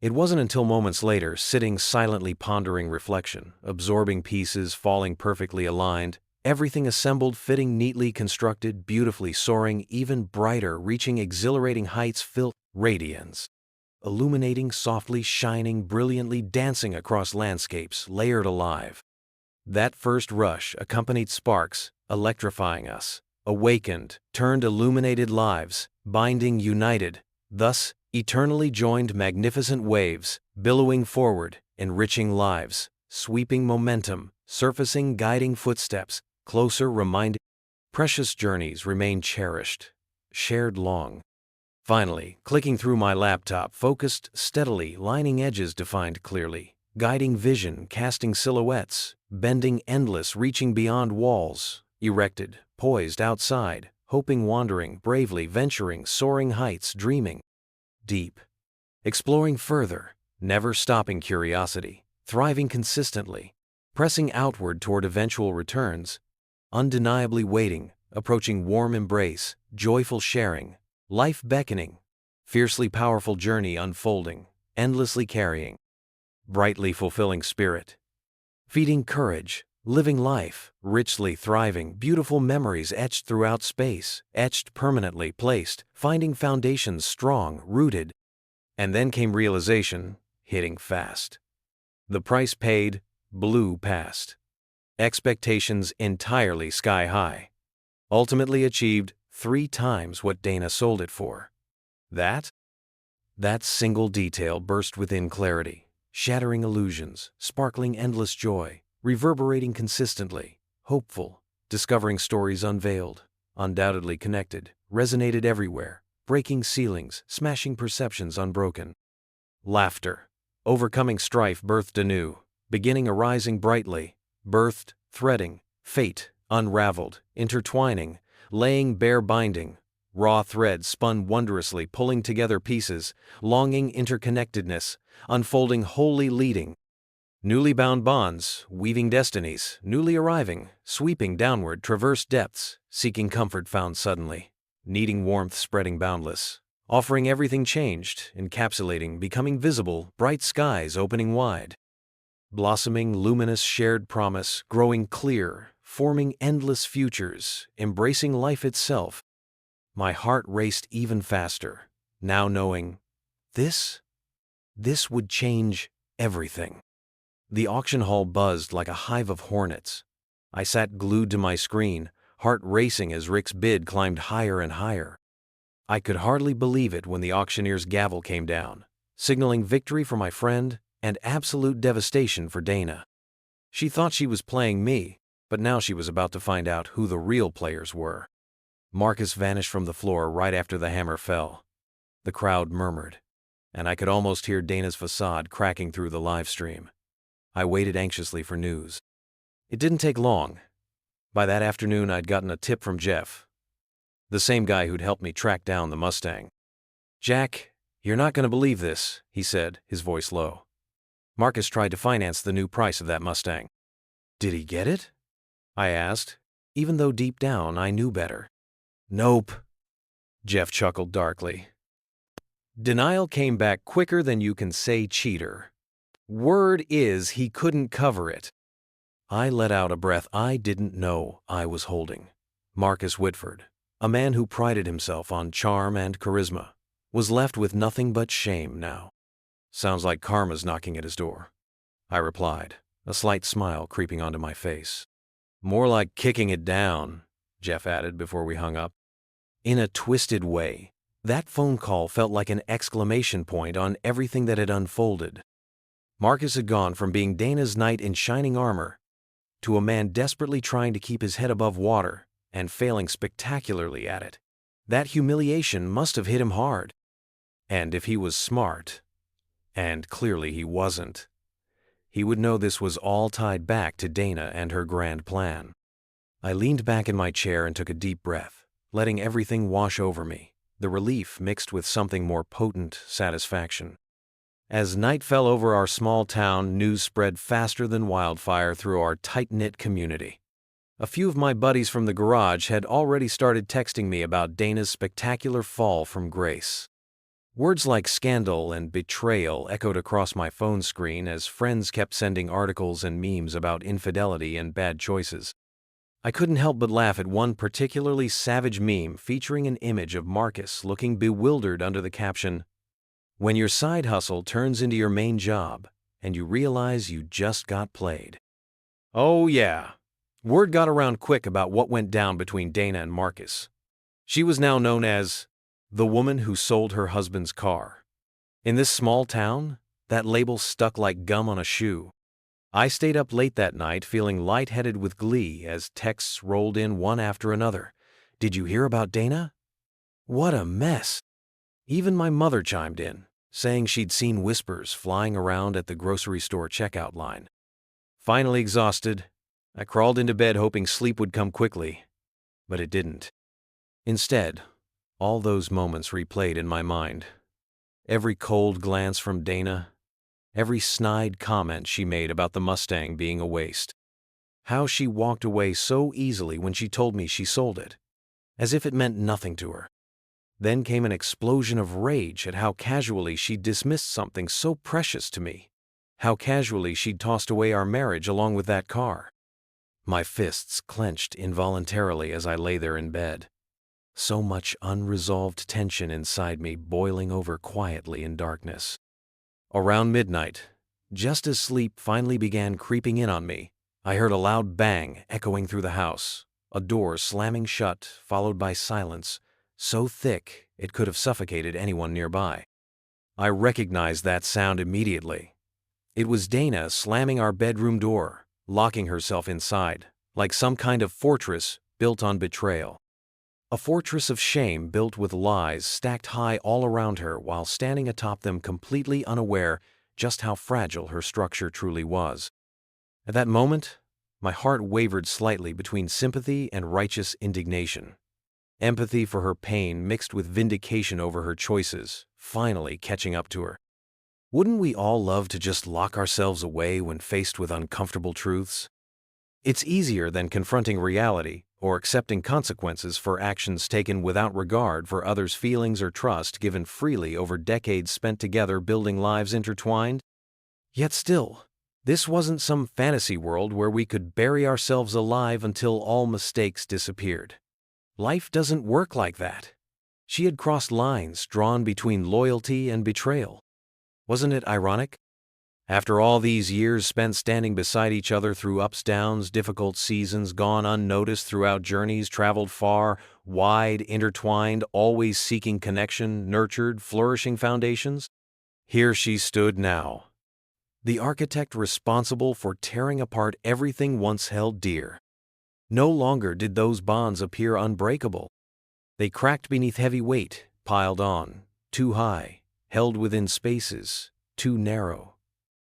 It wasn't until moments later, sitting silently pondering reflection, absorbing pieces falling perfectly aligned, everything assembled, fitting, neatly constructed, beautifully soaring, even brighter, reaching exhilarating heights, filled radiance. Illuminating, softly shining, brilliantly dancing across landscapes, layered alive. That first rush accompanied sparks, electrifying us, awakened, turned illuminated lives, binding, united, thus, eternally joined, magnificent waves, billowing forward, enriching lives, sweeping momentum, surfacing, guiding footsteps, closer, reminding. Precious journeys remain cherished, shared long. Finally, clicking through my laptop, focused steadily, lining edges defined clearly, guiding vision, casting silhouettes, bending endless, reaching beyond walls, erected, poised outside, hoping, wandering, bravely venturing, soaring heights, dreaming. Deep. Exploring further, never stopping curiosity, thriving consistently, pressing outward toward eventual returns, undeniably waiting, approaching warm embrace, joyful sharing, life beckoning, fiercely powerful journey unfolding, endlessly carrying, brightly fulfilling spirit, feeding courage, living life, richly thriving, beautiful memories etched throughout space, etched permanently placed, finding foundations strong, rooted. And then came realization, hitting fast. The price paid, blew past. Expectations entirely sky high. Ultimately achieved 3 times what Dana sold it for. That single detail burst within clarity, shattering illusions, sparkling endless joy, reverberating consistently, hopeful, discovering stories unveiled, undoubtedly connected, resonated everywhere, breaking ceilings, smashing perceptions unbroken. Laughter, overcoming strife, birthed anew, beginning arising brightly, birthed, threading, fate, unraveled, intertwining, laying bare binding, raw threads spun wondrously, pulling together pieces, longing interconnectedness, unfolding wholly leading. Newly bound bonds, weaving destinies, newly arriving, sweeping downward, traverse depths, seeking comfort found suddenly, needing warmth spreading boundless, offering everything changed, encapsulating, becoming visible, bright skies opening wide. Blossoming, luminous, shared promise, growing clear, forming endless futures, embracing life itself. My heart raced even faster, now knowing this would change everything. The auction hall buzzed like a hive of hornets. I sat glued to my screen, heart racing as Rick's bid climbed higher and higher. I could hardly believe it when the auctioneer's gavel came down, signaling victory for my friend and absolute devastation for Dana. She thought she was playing me, but now she was about to find out who the real players were. Marcus vanished from the floor right after the hammer fell. The crowd murmured, and I could almost hear Dana's facade cracking through the live stream. I waited anxiously for news. It didn't take long. By that afternoon, I'd gotten a tip from Jeff, the same guy who'd helped me track down the Mustang. "Jack, you're not going to believe this," he said, his voice low. "Marcus tried to finance the new price of that Mustang." "Did he get it?" I asked, even though deep down I knew better. "Nope," Jeff chuckled darkly. Denial came back quicker than you can say cheater. Word is he couldn't cover it. I let out a breath I didn't know I was holding. Marcus Whitford, a man who prided himself on charm and charisma, was left with nothing but shame now. "Sounds like karma's knocking at his door," I replied, a slight smile creeping onto my face. "More like kicking it down," Jeff added before we hung up. "In a twisted way, That phone call felt like an exclamation point on everything that had unfolded. Marcus had gone from being Dana's knight in shining armor to a man desperately trying to keep his head above water and failing spectacularly at it. That humiliation must have hit him hard. And if he was smart, and clearly he wasn't, he would know this was all tied back to Dana and her grand plan. I leaned back in my chair and took a deep breath, letting everything wash over me, the relief mixed with something more potent satisfaction. As night fell over our small town, news spread faster than wildfire through our tight-knit community. A few of my buddies from the garage had already started texting me about Dana's spectacular fall from grace. Words like scandal and betrayal echoed across my phone screen as friends kept sending articles and memes about infidelity and bad choices. I couldn't help but laugh at one particularly savage meme featuring an image of Marcus looking bewildered under the caption, "When your side hustle turns into your main job and you realize you just got played." Oh yeah, word got around quick about what went down between Dana and Marcus. She was now known as the woman who sold her husband's car. In this small town, that label stuck like gum on a shoe. I stayed up late that night feeling lightheaded with glee as texts rolled in one after another. "Did you hear about Dana? What a mess." Even my mother chimed in, saying she'd seen whispers flying around at the grocery store checkout line. Finally exhausted, I crawled into bed hoping sleep would come quickly, but it didn't. Instead, all those moments replayed in my mind. Every cold glance from Dana, every snide comment she made about the Mustang being a waste. How she walked away so easily when she told me she sold it, as if it meant nothing to her. Then came an explosion of rage at how casually she'd dismissed something so precious to me, how casually she'd tossed away our marriage along with that car. My fists clenched involuntarily as I lay there in bed. So much unresolved tension inside me boiling over quietly in darkness. Around midnight, just as sleep finally began creeping in on me, I heard a loud bang echoing through the house, a door slamming shut, followed by silence, so thick it could have suffocated anyone nearby. I recognized that sound immediately. It was Dana slamming our bedroom door, locking herself inside, like some kind of fortress built on betrayal. A fortress of shame built with lies stacked high all around her while standing atop them completely unaware just how fragile her structure truly was. At that moment, my heart wavered slightly between sympathy and righteous indignation. Empathy for her pain mixed with vindication over her choices, finally catching up to her. Wouldn't we all love to just lock ourselves away when faced with uncomfortable truths? It's easier than confronting reality or accepting consequences for actions taken without regard for others' feelings or trust given freely over decades spent together building lives intertwined. Yet still, this wasn't some fantasy world where we could bury ourselves alive until all mistakes disappeared. Life doesn't work like that. She had crossed lines drawn between loyalty and betrayal. Wasn't it ironic? After all these years spent standing beside each other through ups, downs, difficult seasons, gone unnoticed throughout journeys traveled far, wide, intertwined, always seeking connection, nurtured, flourishing foundations, here she stood now, the architect responsible for tearing apart everything once held dear. No longer did those bonds appear unbreakable. They cracked beneath heavy weight, piled on, too high, held within spaces, too narrow,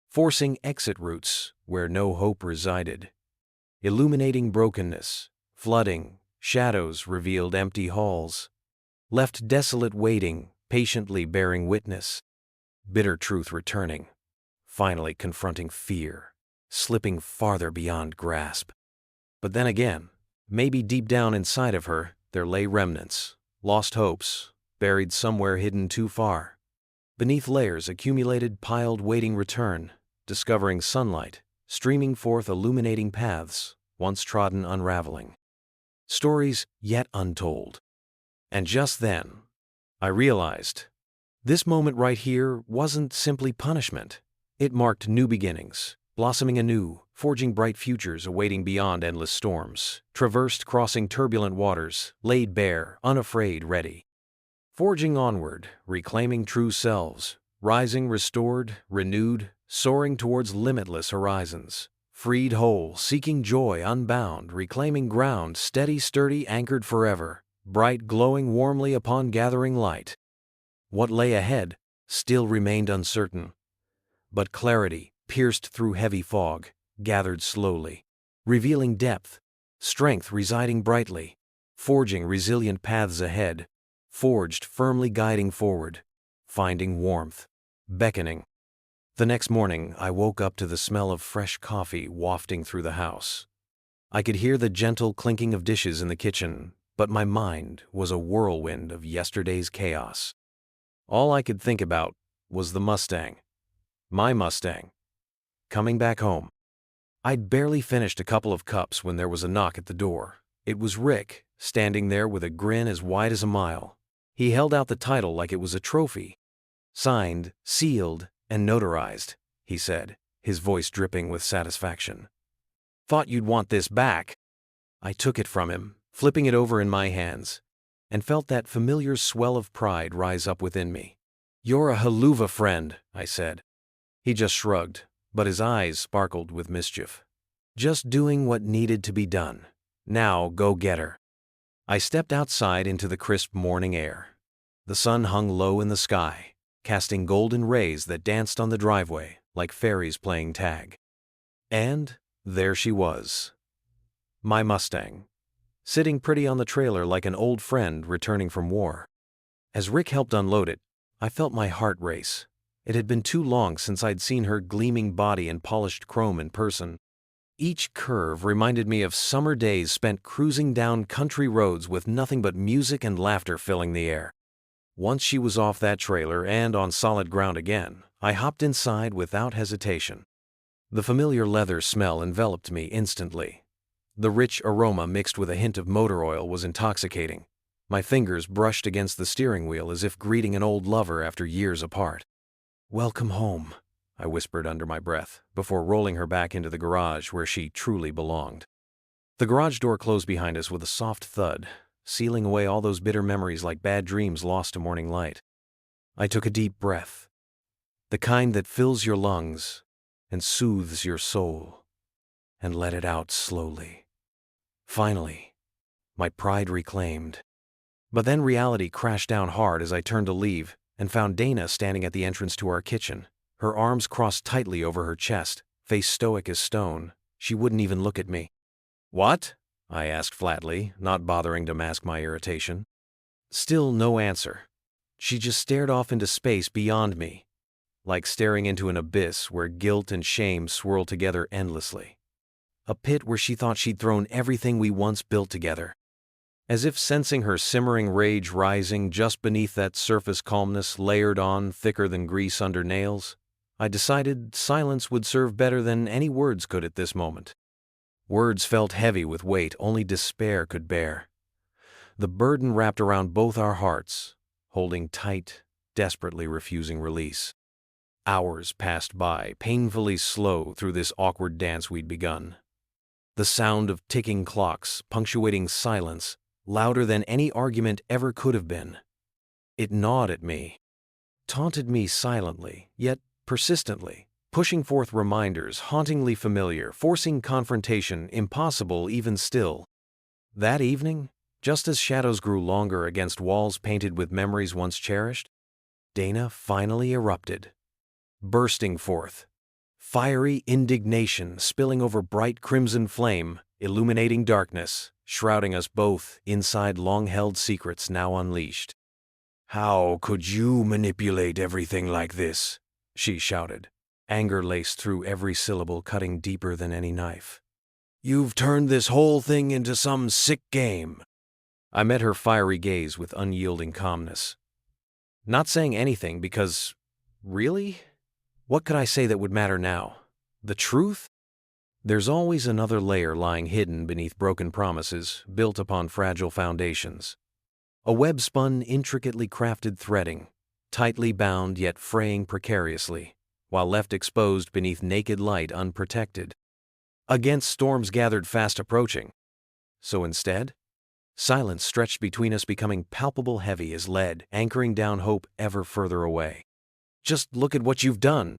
forcing exit routes where no hope resided, illuminating brokenness, flooding, shadows revealed empty halls, left desolate waiting, patiently bearing witness, bitter truth returning, finally confronting fear, slipping farther beyond grasp. But then again, maybe deep down inside of her, there lay remnants, lost hopes, buried somewhere hidden too far. Beneath layers accumulated, piled, waiting return, discovering sunlight, streaming forth illuminating paths, once trodden unraveling. Stories yet untold. And just then, I realized, this moment right here wasn't simply punishment. It marked new beginnings, blossoming anew, forging bright futures awaiting beyond endless storms, traversed crossing turbulent waters, laid bare, unafraid, ready. forging onward, reclaiming true selves, rising restored, renewed, soaring towards limitless horizons. Freed whole, seeking joy unbound, reclaiming ground, steady, sturdy, anchored forever, bright, glowing warmly upon gathering light. What lay ahead still remained uncertain, but clarity, pierced through heavy fog, gathered slowly, revealing depth, strength residing brightly, forging resilient paths ahead, forged firmly guiding forward, finding warmth, beckoning. The next morning, I woke up to the smell of fresh coffee wafting through the house. I could hear the gentle clinking of dishes in the kitchen, but my mind was a whirlwind of yesterday's chaos. All I could think about was the Mustang. My Mustang. Coming back home. I'd barely finished a couple of cups when there was a knock at the door. It was Rick, standing there with a grin as wide as a mile. He held out the title like it was a trophy. Signed, sealed, and notarized, he said, his voice dripping with satisfaction. Thought you'd want this back. I took it from him, flipping it over in my hands, and felt that familiar swell of pride rise up within me. You're a haluva friend, I said. He just shrugged, but his eyes sparkled with mischief. Just doing what needed to be done. Now go get her. I stepped outside into the crisp morning air. The sun hung low in the sky, casting golden rays that danced on the driveway like fairies playing tag. And there she was. My Mustang, sitting pretty on the trailer like an old friend returning from war. As Rick helped unload it, I felt my heart race. It had been too long since I'd seen her gleaming body and polished chrome in person. Each curve reminded me of summer days spent cruising down country roads with nothing but music and laughter filling the air. Once she was off that trailer and on solid ground again, I hopped inside without hesitation. The familiar leather smell enveloped me instantly. The rich aroma mixed with a hint of motor oil was intoxicating. My fingers brushed against the steering wheel as if greeting an old lover after years apart. "Welcome home," I whispered under my breath, before rolling her back into the garage where she truly belonged. The garage door closed behind us with a soft thud, sealing away all those bitter memories like bad dreams lost to morning light. I took a deep breath, the kind that fills your lungs and soothes your soul, and let it out slowly. Finally, my pride reclaimed. But then reality crashed down hard as I turned to leave and found Dana standing at the entrance to our kitchen, her arms crossed tightly over her chest, face stoic as stone. She wouldn't even look at me. "What?" I asked flatly, not bothering to mask my irritation. Still no answer. She just stared off into space beyond me, like staring into an abyss where guilt and shame swirl together endlessly. A pit where she thought she'd thrown everything we once built together. As if sensing her simmering rage rising just beneath that surface calmness layered on thicker than grease under nails, I decided silence would serve better than any words could at this moment. Words felt heavy with weight only despair could bear. The burden wrapped around both our hearts, holding tight, desperately refusing release. Hours passed by, painfully slow through this awkward dance we'd begun. The sound of ticking clocks, punctuating silence, louder than any argument ever could have been. It gnawed at me, taunted me silently, yet persistently, pushing forth reminders hauntingly familiar, forcing confrontation impossible even still. That evening, just as shadows grew longer against walls painted with memories once cherished, Dana finally erupted, bursting forth. Fiery indignation spilling over bright crimson flame, illuminating darkness, shrouding us both inside long-held secrets now unleashed. "How could you manipulate everything like this?" she shouted, anger laced through every syllable cutting deeper than any knife. "You've turned this whole thing into some sick game." I met her fiery gaze with unyielding calmness. Not saying anything because, really? What could I say that would matter now? The truth? There's always another layer lying hidden beneath broken promises built upon fragile foundations. A web spun intricately crafted threading, tightly bound yet fraying precariously, while left exposed beneath naked light unprotected, against storms gathered fast approaching. So instead, Silence stretched between us, becoming palpable, heavy as lead, anchoring down hope ever further away. "Just look at what you've done,"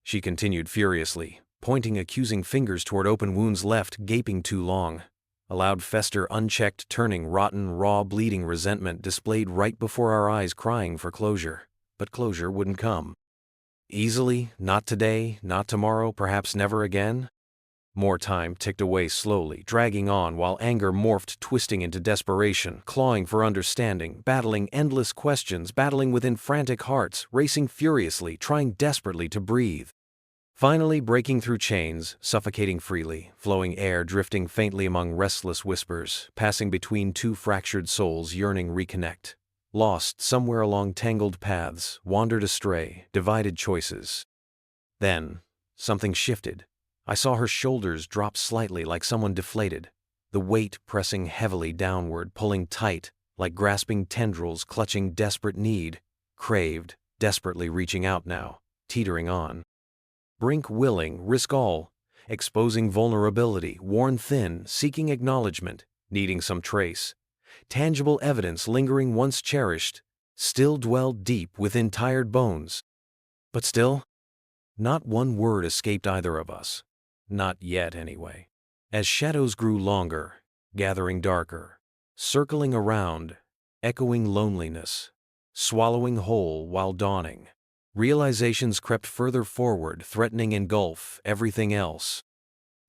she continued furiously, pointing accusing fingers toward open wounds left gaping too long. Allowed fester unchecked, turning rotten, raw, bleeding resentment displayed right before our eyes, crying for closure. But closure wouldn't come. Easily, not today, not tomorrow, perhaps never again. More time ticked away slowly, dragging on while anger morphed, twisting into desperation, clawing for understanding, battling endless questions, battling within frantic hearts, racing furiously, trying desperately to breathe. Finally breaking through chains, suffocating freely, flowing air drifting faintly among restless whispers, passing between two fractured souls yearning reconnect. Lost somewhere along tangled paths, wandered astray, divided choices. Then, something shifted. I saw her shoulders drop slightly like someone deflated, the weight pressing heavily downward, pulling tight, like grasping tendrils clutching desperate need, craved, desperately reaching out now, teetering on. Brink willing, risk all, exposing vulnerability, worn thin, seeking acknowledgement, needing some trace. Tangible evidence lingering once cherished, still dwelled deep within tired bones. But still, not one word escaped either of us. Not yet, anyway. As shadows grew longer, gathering darker, circling around, echoing loneliness, swallowing whole while dawning, realizations crept further forward, threatening engulf everything else.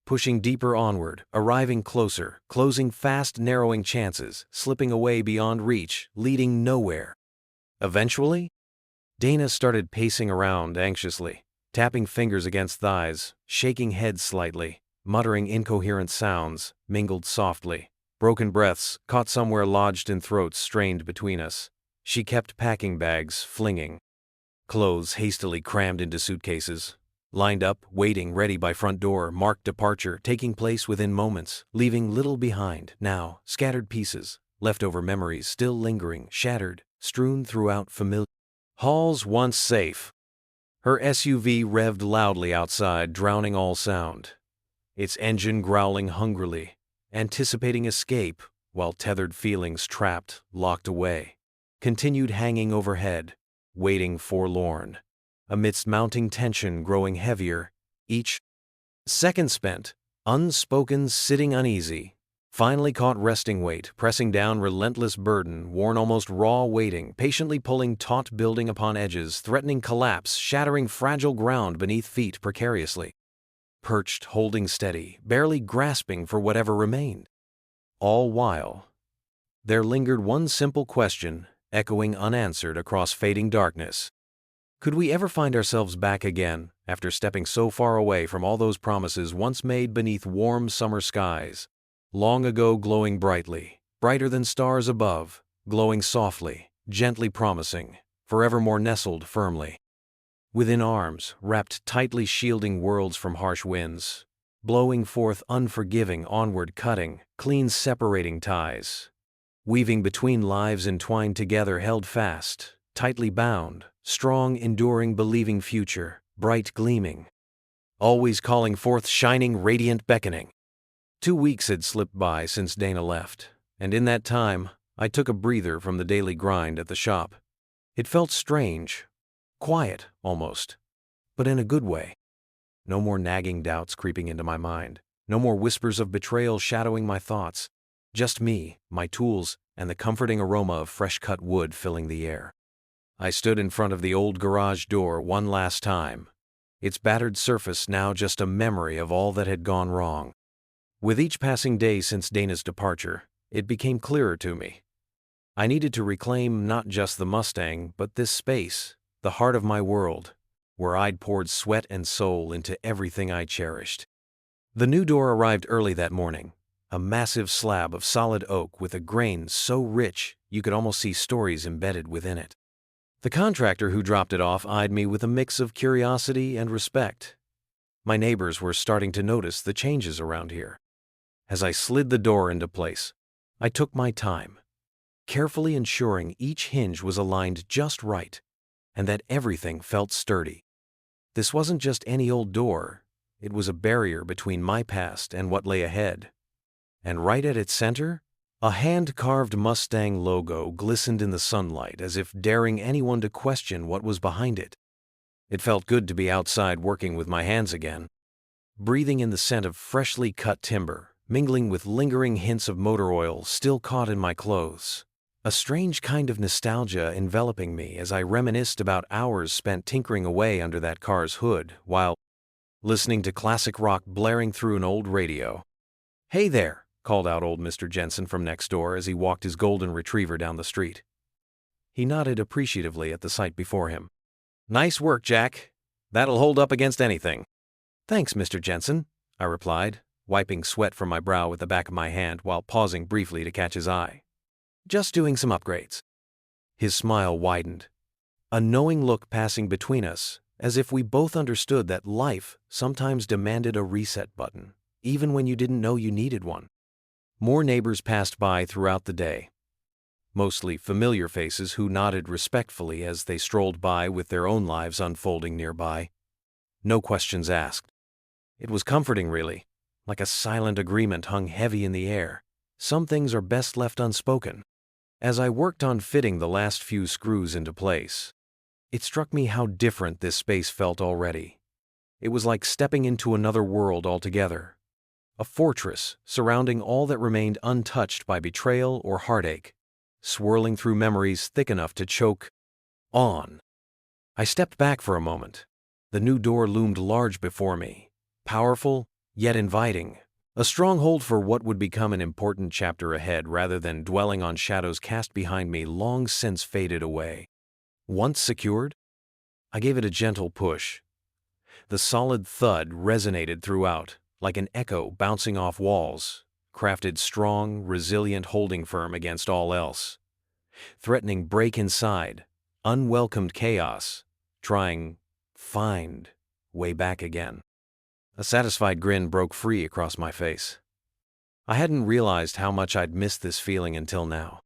Pushing deeper onward, arriving closer, closing fast, narrowing chances, slipping away beyond reach, leading nowhere. Eventually, Dana started pacing around anxiously, tapping fingers against thighs, shaking head slightly, muttering incoherent sounds, mingled softly. Broken breaths, caught somewhere lodged in throats strained between us. She kept packing bags, flinging. Clothes hastily crammed into suitcases. Lined up, waiting, ready by front door, marked departure, taking place within moments, leaving little behind. Now, scattered pieces, leftover memories still lingering, shattered, strewn throughout familiar halls once safe. Her SUV revved loudly outside, drowning all sound. Its engine growling hungrily, anticipating escape, while tethered feelings trapped, locked away, continued hanging overhead, waiting forlorn. Amidst mounting tension growing heavier, each second spent, unspoken, sitting uneasy, finally caught resting weight, pressing down relentless burden, worn almost raw, waiting, patiently pulling taut building upon edges, threatening collapse, shattering fragile ground beneath feet precariously. Perched, holding steady, barely grasping for whatever remained. All while, there lingered one simple question, echoing unanswered across fading darkness. Could we ever find ourselves back again, after stepping so far away from all those promises once made beneath warm summer skies? Long ago glowing brightly, brighter than stars above, glowing softly, gently promising, forevermore nestled firmly. Within arms, wrapped tightly shielding worlds from harsh winds, blowing forth unforgiving, onward cutting, clean separating ties. Weaving between lives entwined together, held fast, tightly bound, strong, enduring, believing future, bright gleaming. Always calling forth, shining, radiant, beckoning. 2 weeks had slipped by since Dana left, and in that time, I took a breather from the daily grind at the shop. It felt strange, quiet, almost, but in a good way. No more nagging doubts creeping into my mind, no more whispers of betrayal shadowing my thoughts. Just me, my tools, and the comforting aroma of fresh-cut wood filling the air. I stood in front of the old garage door one last time, its battered surface now just a memory of all that had gone wrong. With each passing day since Dana's departure, it became clearer to me. I needed to reclaim not just the Mustang, but this space, the heart of my world, where I'd poured sweat and soul into everything I cherished. The new door arrived early that morning, a massive slab of solid oak with a grain so rich you could almost see stories embedded within it. The contractor who dropped it off eyed me with a mix of curiosity and respect. My neighbors were starting to notice the changes around here. As I slid the door into place, I took my time, carefully ensuring each hinge was aligned just right, and that everything felt sturdy. This wasn't just any old door, it was a barrier between my past and what lay ahead. And right at its center, A hand-carved Mustang logo glistened in the sunlight as if daring anyone to question what was behind it. It felt good to be outside working with my hands again, breathing in the scent of freshly cut timber, mingling with lingering hints of motor oil still caught in my clothes. A strange kind of nostalgia enveloping me as I reminisced about hours spent tinkering away under that car's hood while listening to classic rock blaring through an old radio. "Hey there," called out old Mr. Jensen from next door as he walked his golden retriever down the street. He nodded appreciatively at the sight before him. "Nice work, Jack. That'll hold up against anything." "Thanks, Mr. Jensen," I replied, wiping sweat from my brow with the back of my hand while pausing briefly to catch his eye. "Just doing some upgrades." His smile widened, a knowing look passing between us, as if we both understood that life sometimes demanded a reset button, even when you didn't know you needed one. More neighbors passed by throughout the day, mostly familiar faces who nodded respectfully as they strolled by with their own lives unfolding nearby. No questions asked. It was comforting, really, like a silent agreement hung heavy in the air. Some things are best left unspoken. As I worked on fitting the last few screws into place, it struck me how different this space felt already. It was like stepping into another world altogether. A fortress surrounding all that remained untouched by betrayal or heartache, swirling through memories thick enough to choke on. I stepped back for a moment. The new door loomed large before me, powerful yet inviting, a stronghold for what would become an important chapter ahead rather than dwelling on shadows cast behind me long since faded away. Once secured, I gave it a gentle push. The solid thud resonated throughout, like an echo bouncing off walls, crafted strong, resilient holding firm against all else. Threatening break inside, unwelcomed chaos, trying find way back again. A satisfied grin broke free across my face. I hadn't realized how much I'd missed this feeling until now.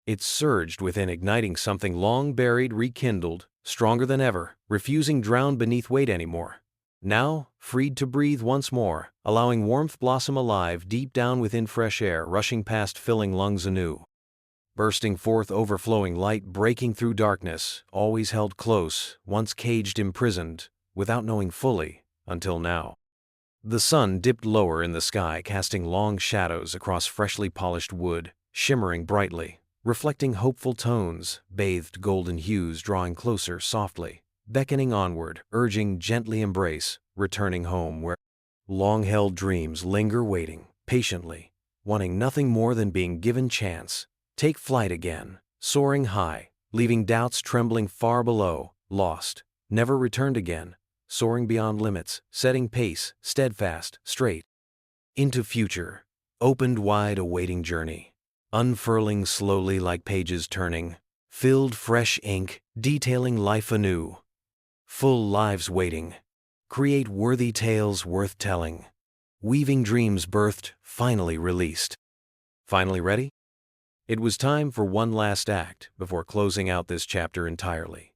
It surged within, igniting something long buried, rekindled, stronger than ever, refusing drown beneath weight anymore. Now, freed to breathe once more, allowing warmth blossom alive deep down within fresh air, rushing past filling lungs anew. Bursting forth overflowing light, breaking through darkness, always held close, once caged, imprisoned, without knowing fully, until now. The sun dipped lower in the sky, casting long shadows across freshly polished wood, shimmering brightly, reflecting hopeful tones, bathed golden hues drawing closer softly, beckoning onward, urging gently embrace, returning home where long-held dreams linger waiting, patiently, wanting nothing more than being given chance. Take flight again, soaring high, leaving doubts trembling far below, lost, never returned again, soaring beyond limits, setting pace, steadfast, straight. Into future, opened wide awaiting journey, unfurling slowly like pages turning, filled fresh ink, detailing life anew. Full lives waiting, create worthy tales worth telling, weaving dreams birthed, finally released. Finally ready? It was time for one last act before closing out this chapter entirely.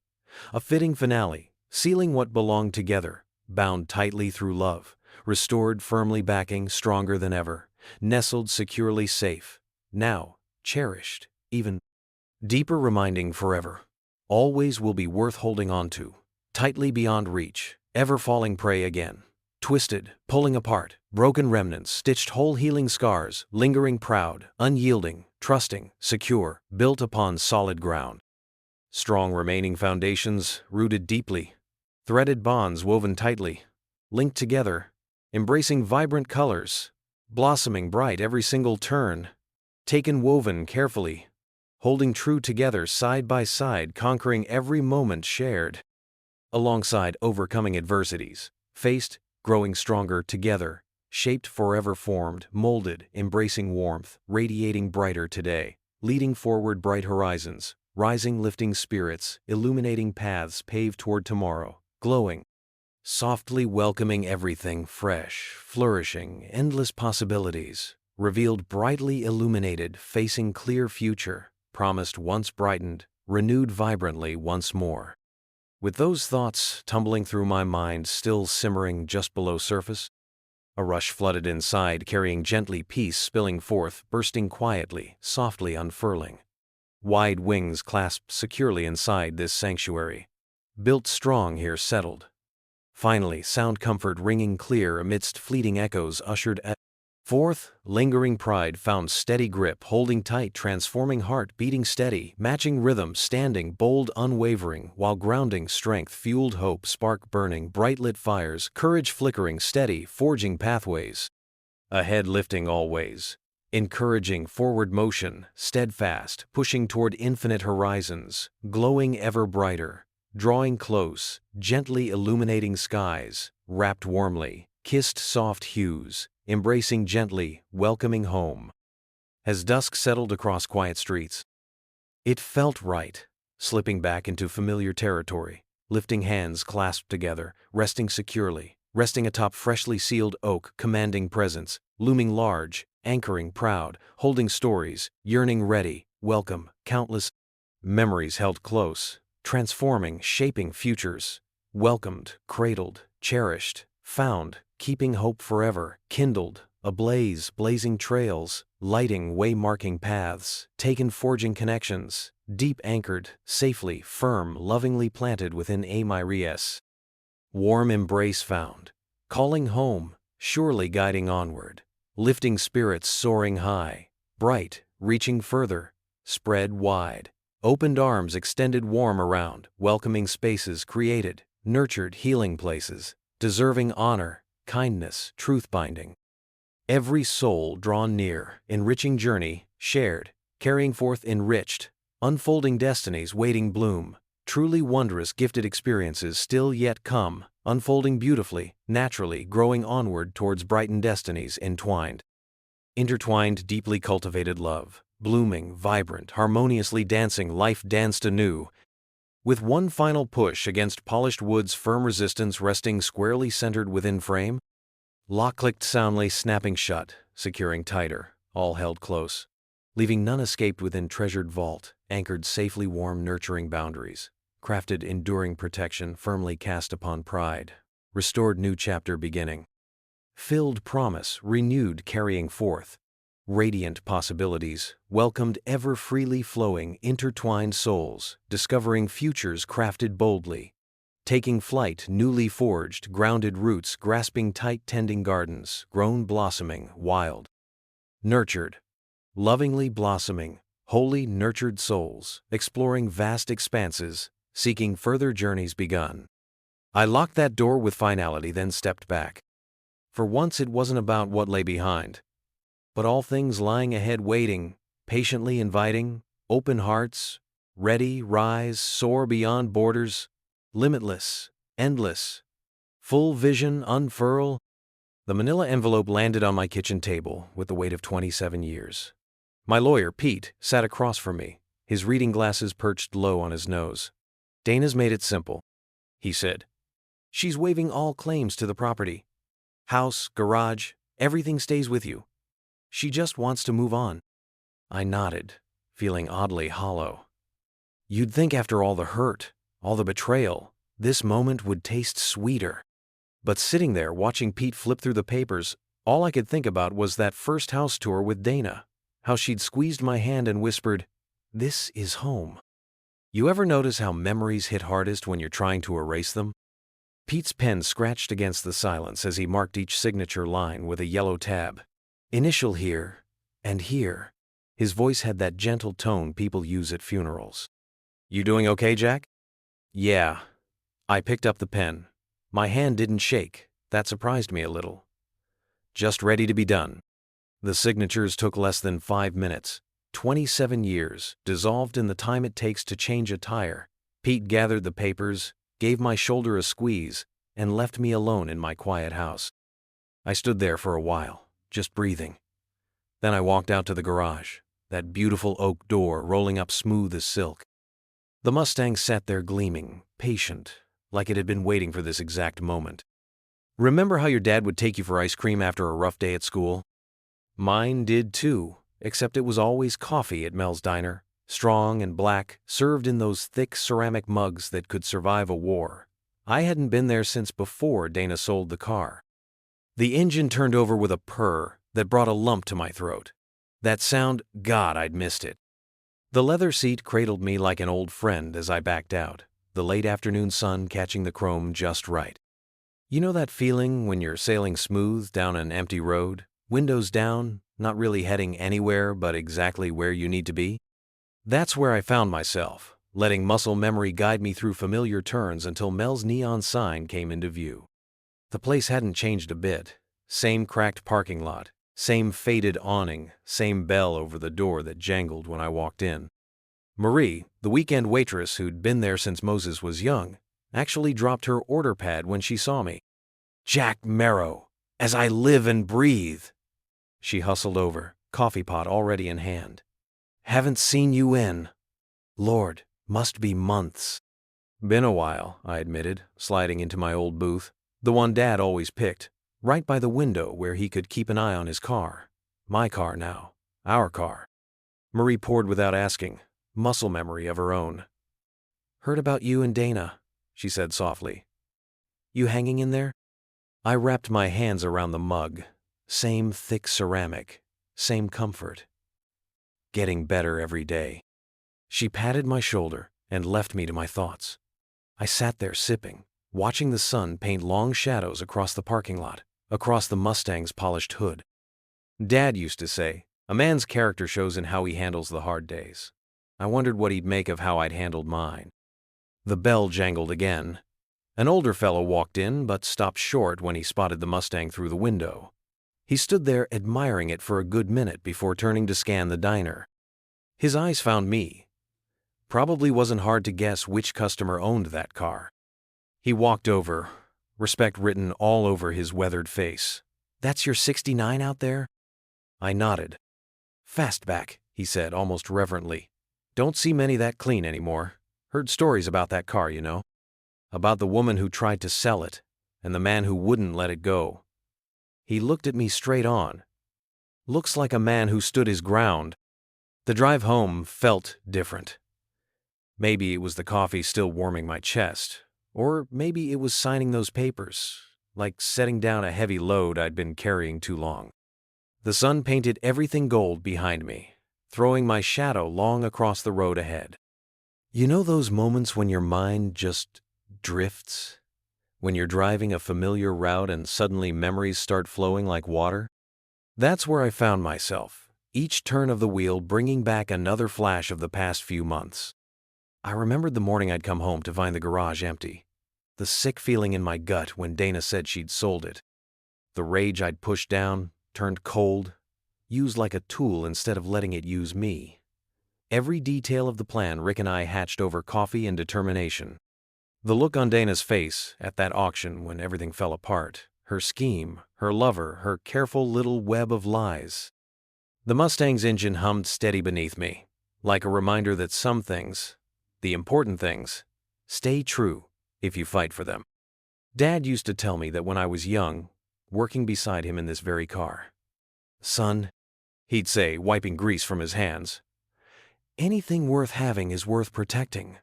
A fitting finale, sealing what belonged together, bound tightly through love, restored firmly backing, stronger than ever, nestled securely safe, now cherished, even deeper, reminding forever. Always will be worth holding on to, tightly beyond reach, ever falling prey again. Twisted, pulling apart, broken remnants, stitched whole, healing scars, lingering proud, unyielding, trusting, secure, built upon solid ground. Strong remaining foundations, rooted deeply, threaded bonds woven tightly, linked together, embracing vibrant colors, blossoming bright every single turn, taken woven carefully, holding true together side by side, conquering every moment shared, alongside overcoming adversities, faced, growing stronger together, shaped, forever formed, molded, embracing warmth, radiating brighter today, leading forward bright horizons, rising lifting spirits, illuminating paths paved toward tomorrow, glowing, softly welcoming everything fresh, flourishing, endless possibilities, revealed brightly illuminated, facing clear future, promised once brightened, renewed vibrantly once more. With those thoughts tumbling through my mind, still simmering just below surface, A rush flooded inside, carrying gently peace spilling forth, bursting quietly, softly unfurling. Wide wings clasped securely inside this sanctuary. Built strong here settled. Finally, sound comfort ringing clear amidst fleeting echoes ushered at forth. Lingering pride found steady grip, holding tight, transforming heart beating steady, matching rhythm, standing bold, unwavering, while grounding strength fueled hope, spark burning, bright lit fires, courage flickering, steady, forging pathways. Ahead lifting always. Encouraging forward motion, steadfast, pushing toward infinite horizons, glowing ever brighter. Drawing close, gently illuminating skies, wrapped warmly, kissed soft hues, embracing gently, welcoming home. As dusk settled across quiet streets, it felt right, slipping back into familiar territory, lifting hands clasped together, resting securely, resting atop freshly sealed oak, commanding presence, looming large, anchoring proud, holding stories, yearning ready, welcome, countless memories held close. Transforming, shaping futures, welcomed, cradled, cherished, found, keeping hope forever, kindled, ablaze, blazing trails, lighting, way-marking paths, taken, forging connections, deep anchored, safely, firm, lovingly planted within a myrias. Warm embrace found, calling home, surely guiding onward, lifting spirits soaring high, bright, reaching further, spread wide. Opened arms extended warm around, welcoming spaces created, nurtured healing places, deserving honor, kindness, truth binding. Every soul drawn near, enriching journey, shared, carrying forth enriched, unfolding destinies waiting bloom, truly wondrous gifted experiences still yet come, unfolding beautifully, naturally, growing onward towards brightened destinies entwined. Intertwined, deeply cultivated love. Blooming, vibrant, harmoniously dancing, life danced anew. With one final push against polished wood's firm resistance resting squarely centered within frame, lock clicked soundly, snapping shut, securing tighter, all held close, leaving none escaped within treasured vault, anchored safely warm nurturing boundaries, crafted enduring protection firmly cast upon pride, restored new chapter beginning. Filled promise, renewed carrying forth. Radiant possibilities, welcomed ever freely flowing, intertwined souls, discovering futures crafted boldly. Taking flight, newly forged, grounded roots, grasping tight, tending gardens, grown blossoming, wild. Nurtured, lovingly blossoming, wholly nurtured souls, exploring vast expanses, seeking further journeys begun. I locked that door with finality, then stepped back. For once it wasn't about what lay behind, but all things lying ahead waiting, patiently inviting, open hearts, ready, rise, soar beyond borders, limitless, endless, full vision, unfurl. The manila envelope landed on my kitchen table with the weight of 27 years. My lawyer, Pete, sat across from me, his reading glasses perched low on his nose. "Dana's made it simple," he said. "She's waiving all claims to the property. House, garage, everything stays with you. She just wants to move on." I nodded, feeling oddly hollow. You'd think after all the hurt, all the betrayal, this moment would taste sweeter. But sitting there watching Pete flip through the papers, all I could think about was that first house tour with Dana, how she'd squeezed my hand and whispered, "This is home." You ever notice how memories hit hardest when you're trying to erase them? Pete's pen scratched against the silence as he marked each signature line with a yellow tab. Initial here, and here. His voice had that gentle tone people use at funerals. "You doing okay, Jack?" "Yeah." I picked up the pen. My hand didn't shake. That surprised me a little. "Just ready to be done." The signatures took less than 5 minutes. 27 years, dissolved in the time it takes to change a tire. Pete gathered the papers, gave my shoulder a squeeze, and left me alone in my quiet house. I stood there for a while, just breathing. Then I walked out to the garage, that beautiful oak door rolling up smooth as silk. The Mustang sat there gleaming, patient, like it had been waiting for this exact moment. Remember how your dad would take you for ice cream after a rough day at school? Mine did too, except it was always coffee at Mel's Diner, strong and black, served in those thick ceramic mugs that could survive a war. I hadn't been there since before Dana sold the car. The engine turned over with a purr that brought a lump to my throat. That sound, God, I'd missed it. The leather seat cradled me like an old friend as I backed out, the late afternoon sun catching the chrome just right. You know that feeling when you're sailing smooth down an empty road, windows down, not really heading anywhere but exactly where you need to be? That's where I found myself, letting muscle memory guide me through familiar turns until Mel's neon sign came into view. The place hadn't changed a bit. Same cracked parking lot, same faded awning, same bell over the door that jangled when I walked in. Marie, the weekend waitress who'd been there since Moses was young, actually dropped her order pad when she saw me. "Jack Merrow, as I live and breathe." She hustled over, coffee pot already in hand. "Haven't seen you in, Lord, must be months." "Been a while," I admitted, sliding into my old booth, the one Dad always picked, right by the window where he could keep an eye on his car. My car now, our car. Marie poured without asking, muscle memory of her own. "Heard about you and Dana," she said softly. "You hanging in there?" I wrapped my hands around the mug. Same thick ceramic, same comfort. Getting better every day. She patted my shoulder and left me to my thoughts. I sat there sipping, watching the sun paint long shadows across the parking lot, across the Mustang's polished hood. Dad used to say, a man's character shows in how he handles the hard days. I wondered what he'd make of how I'd handled mine. The bell jangled again. An older fellow walked in but stopped short when he spotted the Mustang through the window. He stood there admiring it for a good minute before turning to scan the diner. His eyes found me. Probably wasn't hard to guess which customer owned that car. He walked over, respect written all over his weathered face. "That's your 69 out there?" I nodded. "Fastback," he said almost reverently. "Don't see many that clean anymore. Heard stories about that car, you know. About the woman who tried to sell it, and the man who wouldn't let it go." He looked at me straight on. Looks like a man who stood his ground. The drive home felt different. Maybe it was the coffee still warming my chest, or maybe it was signing those papers, like setting down a heavy load I'd been carrying too long. The sun painted everything gold behind me, throwing my shadow long across the road ahead. You know those moments when your mind just drifts? When you're driving a familiar route and suddenly memories start flowing like water? That's where I found myself, each turn of the wheel bringing back another flash of the past few months. I remembered the morning I'd come home to find the garage empty, the sick feeling in my gut when Dana said she'd sold it, the rage I'd pushed down, turned cold, used like a tool instead of letting it use me. Every detail of the plan Rick and I hatched over coffee and determination. The look on Dana's face at that auction when everything fell apart, her scheme, her lover, her careful little web of lies. The Mustang's engine hummed steady beneath me, like a reminder that some things, the important things, stay true if you fight for them. Dad used to tell me that when I was young, working beside him in this very car. "Son," he'd say, wiping grease from his hands, "anything worth having is worth protecting."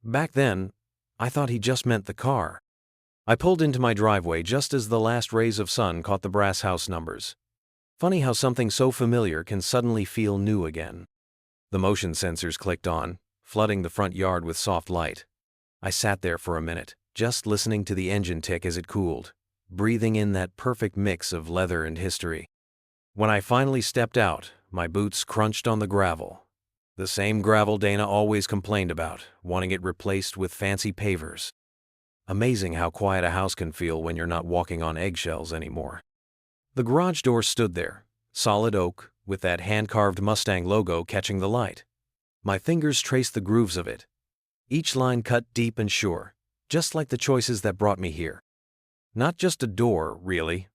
Back then, I thought he just meant the car. I pulled into my driveway just as the last rays of sun caught the brass house numbers. Funny how something so familiar can suddenly feel new again. The motion sensors clicked on, flooding the front yard with soft light. I sat there for a minute, just listening to the engine tick as it cooled, breathing in that perfect mix of leather and history. When I finally stepped out, my boots crunched on the gravel. The same gravel Dana always complained about, wanting it replaced with fancy pavers. Amazing how quiet a house can feel when you're not walking on eggshells anymore. The garage door stood there, solid oak, with that hand-carved Mustang logo catching the light. My fingers traced the grooves of it, each line cut deep and sure, just like the choices that brought me here. Not just a door, really,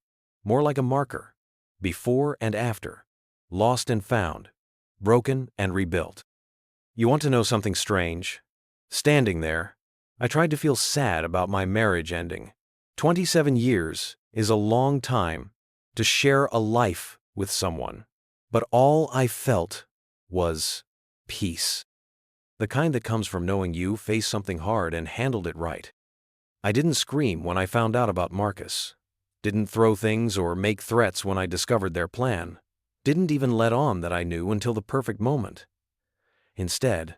more like a marker, before and after, lost and found, broken and rebuilt. You want to know something strange? Standing there, I tried to feel sad about my marriage ending. 27 years is a long time to share a life with someone, but all I felt was peace. The kind that comes from knowing you faced something hard and handled it right. I didn't scream when I found out about Marcus. Didn't throw things or make threats when I discovered their plan. Didn't even let on that I knew until the perfect moment. Instead,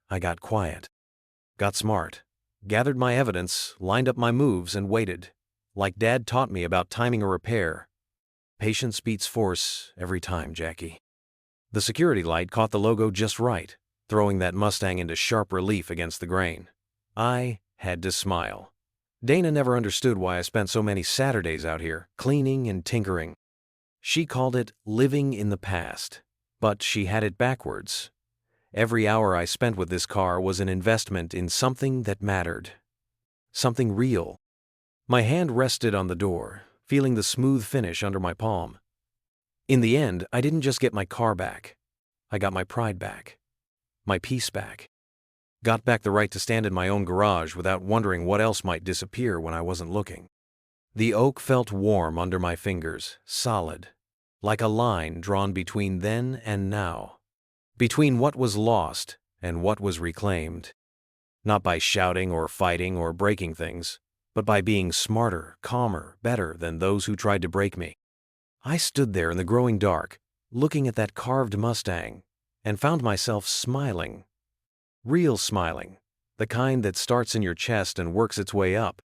I got quiet, got smart, gathered my evidence, lined up my moves, and waited. Like Dad taught me about timing a repair. Patience beats force every time, Jackie. The security light caught the logo just right, throwing that Mustang into sharp relief against the grain. I had to smile. Dana never understood why I spent so many Saturdays out here, cleaning and tinkering. She called it living in the past, but she had it backwards. Every hour I spent with this car was an investment in something that mattered. Something real. My hand rested on the door, feeling the smooth finish under my palm. In the end, I didn't just get my car back. I got my pride back. My peace back. Got back the right to stand in my own garage without wondering what else might disappear when I wasn't looking. The oak felt warm under my fingers, solid, like a line drawn between then and now. Between what was lost and what was reclaimed. Not by shouting or fighting or breaking things, but by being smarter, calmer, better than those who tried to break me. I stood there in the growing dark, looking at that carved Mustang, and found myself smiling. Real smiling, the kind that starts in your chest and works its way up.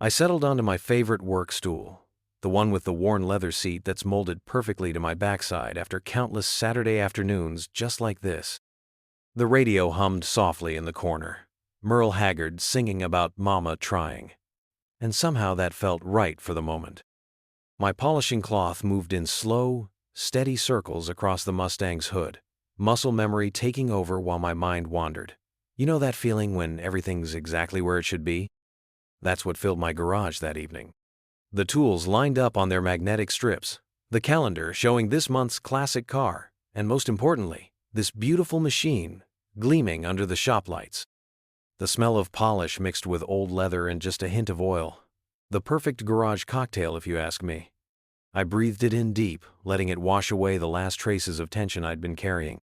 I settled onto my favorite work stool, the one with the worn leather seat that's molded perfectly to my backside after countless Saturday afternoons just like this. The radio hummed softly in the corner, Merle Haggard singing about Mama trying. And somehow that felt right for the moment. My polishing cloth moved in slow, steady circles across the Mustang's hood, muscle memory taking over while my mind wandered. You know that feeling when everything's exactly where it should be? That's what filled my garage that evening. The tools lined up on their magnetic strips, the calendar showing this month's classic car, and most importantly, this beautiful machine gleaming under the shop lights. The smell of polish mixed with old leather and just a hint of oil. The perfect garage cocktail, if you ask me. I breathed it in deep, letting it wash away the last traces of tension I'd been carrying.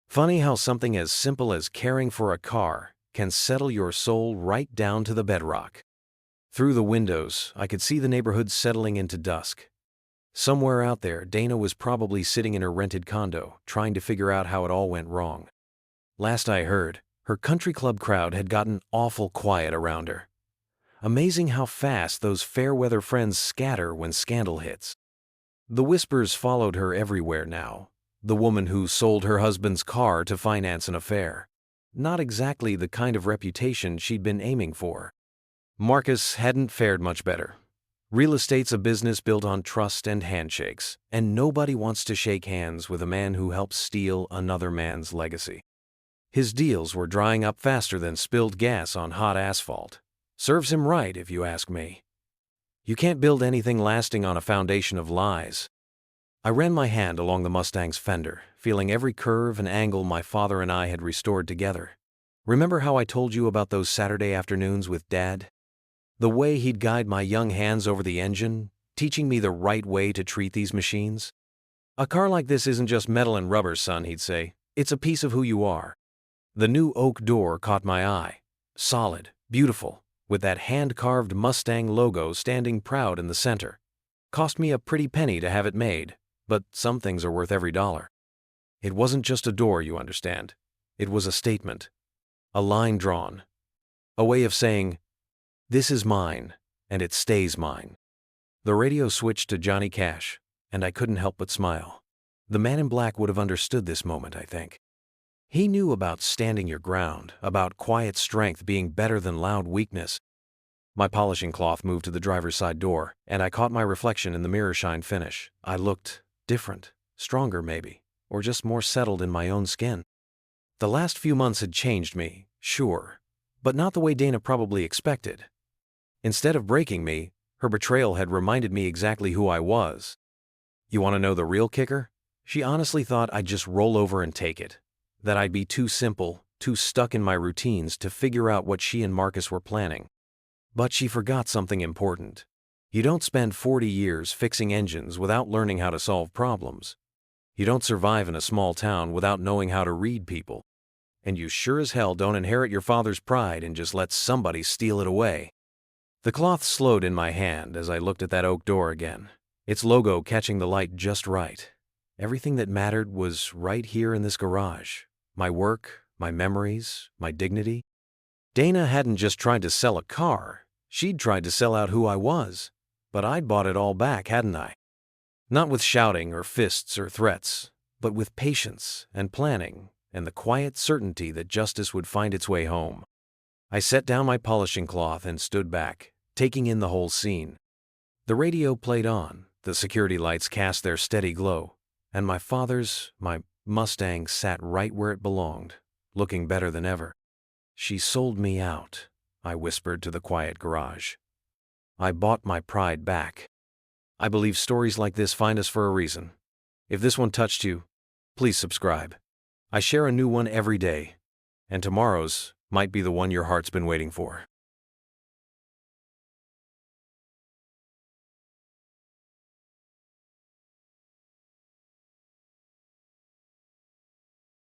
Funny how something as simple as caring for a car can settle your soul right down to the bedrock. Through the windows, I could see the neighborhood settling into dusk. Somewhere out there, Dana was probably sitting in her rented condo, trying to figure out how it all went wrong. Last I heard, her country club crowd had gotten awful quiet around her. Amazing how fast those fair-weather friends scatter when scandal hits. The whispers followed her everywhere now. The woman who sold her husband's car to finance an affair. Not exactly the kind of reputation she'd been aiming for. Marcus hadn't fared much better. Real estate's a business built on trust and handshakes, and nobody wants to shake hands with a man who helps steal another man's legacy. His deals were drying up faster than spilled gas on hot asphalt. Serves him right, if you ask me. You can't build anything lasting on a foundation of lies. I ran my hand along the Mustang's fender, feeling every curve and angle my father and I had restored together. Remember how I told you about those Saturday afternoons with Dad? The way he'd guide my young hands over the engine, teaching me the right way to treat these machines? A car like this isn't just metal and rubber, son, he'd say. It's a piece of who you are. The new oak door caught my eye. Solid, beautiful, with that hand-carved Mustang logo standing proud in the center. Cost me a pretty penny to have it made, but some things are worth every dollar. It wasn't just a door, you understand. It was a statement. A line drawn. A way of saying, this is mine, and it stays mine. The radio switched to Johnny Cash, and I couldn't help but smile. The man in black would have understood this moment, I think. He knew about standing your ground, about quiet strength being better than loud weakness. My polishing cloth moved to the driver's side door, and I caught my reflection in the mirror shine finish. I looked different, stronger maybe, or just more settled in my own skin. The last few months had changed me, sure, but not the way Dana probably expected. Instead of breaking me, her betrayal had reminded me exactly who I was. You want to know the real kicker? She honestly thought I'd just roll over and take it. That I'd be too simple, too stuck in my routines to figure out what she and Marcus were planning. But she forgot something important. You don't spend 40 years fixing engines without learning how to solve problems. You don't survive in a small town without knowing how to read people. And you sure as hell don't inherit your father's pride and just let somebody steal it away. The cloth slowed in my hand as I looked at that oak door again, its logo catching the light just right. Everything that mattered was right here in this garage. My work, my memories, my dignity. Dana hadn't just tried to sell a car, she'd tried to sell out who I was. But I'd bought it all back, hadn't I? Not with shouting or fists or threats, but with patience and planning and the quiet certainty that justice would find its way home. I set down my polishing cloth and stood back, taking in the whole scene. The radio played on, the security lights cast their steady glow, and my Mustang sat right where it belonged, looking better than ever. "She sold me out," I whispered to the quiet garage. "I bought my pride back." I believe stories like this find us for a reason. If this one touched you, please subscribe. I share a new one every day, and tomorrow's might be the one your heart's been waiting for.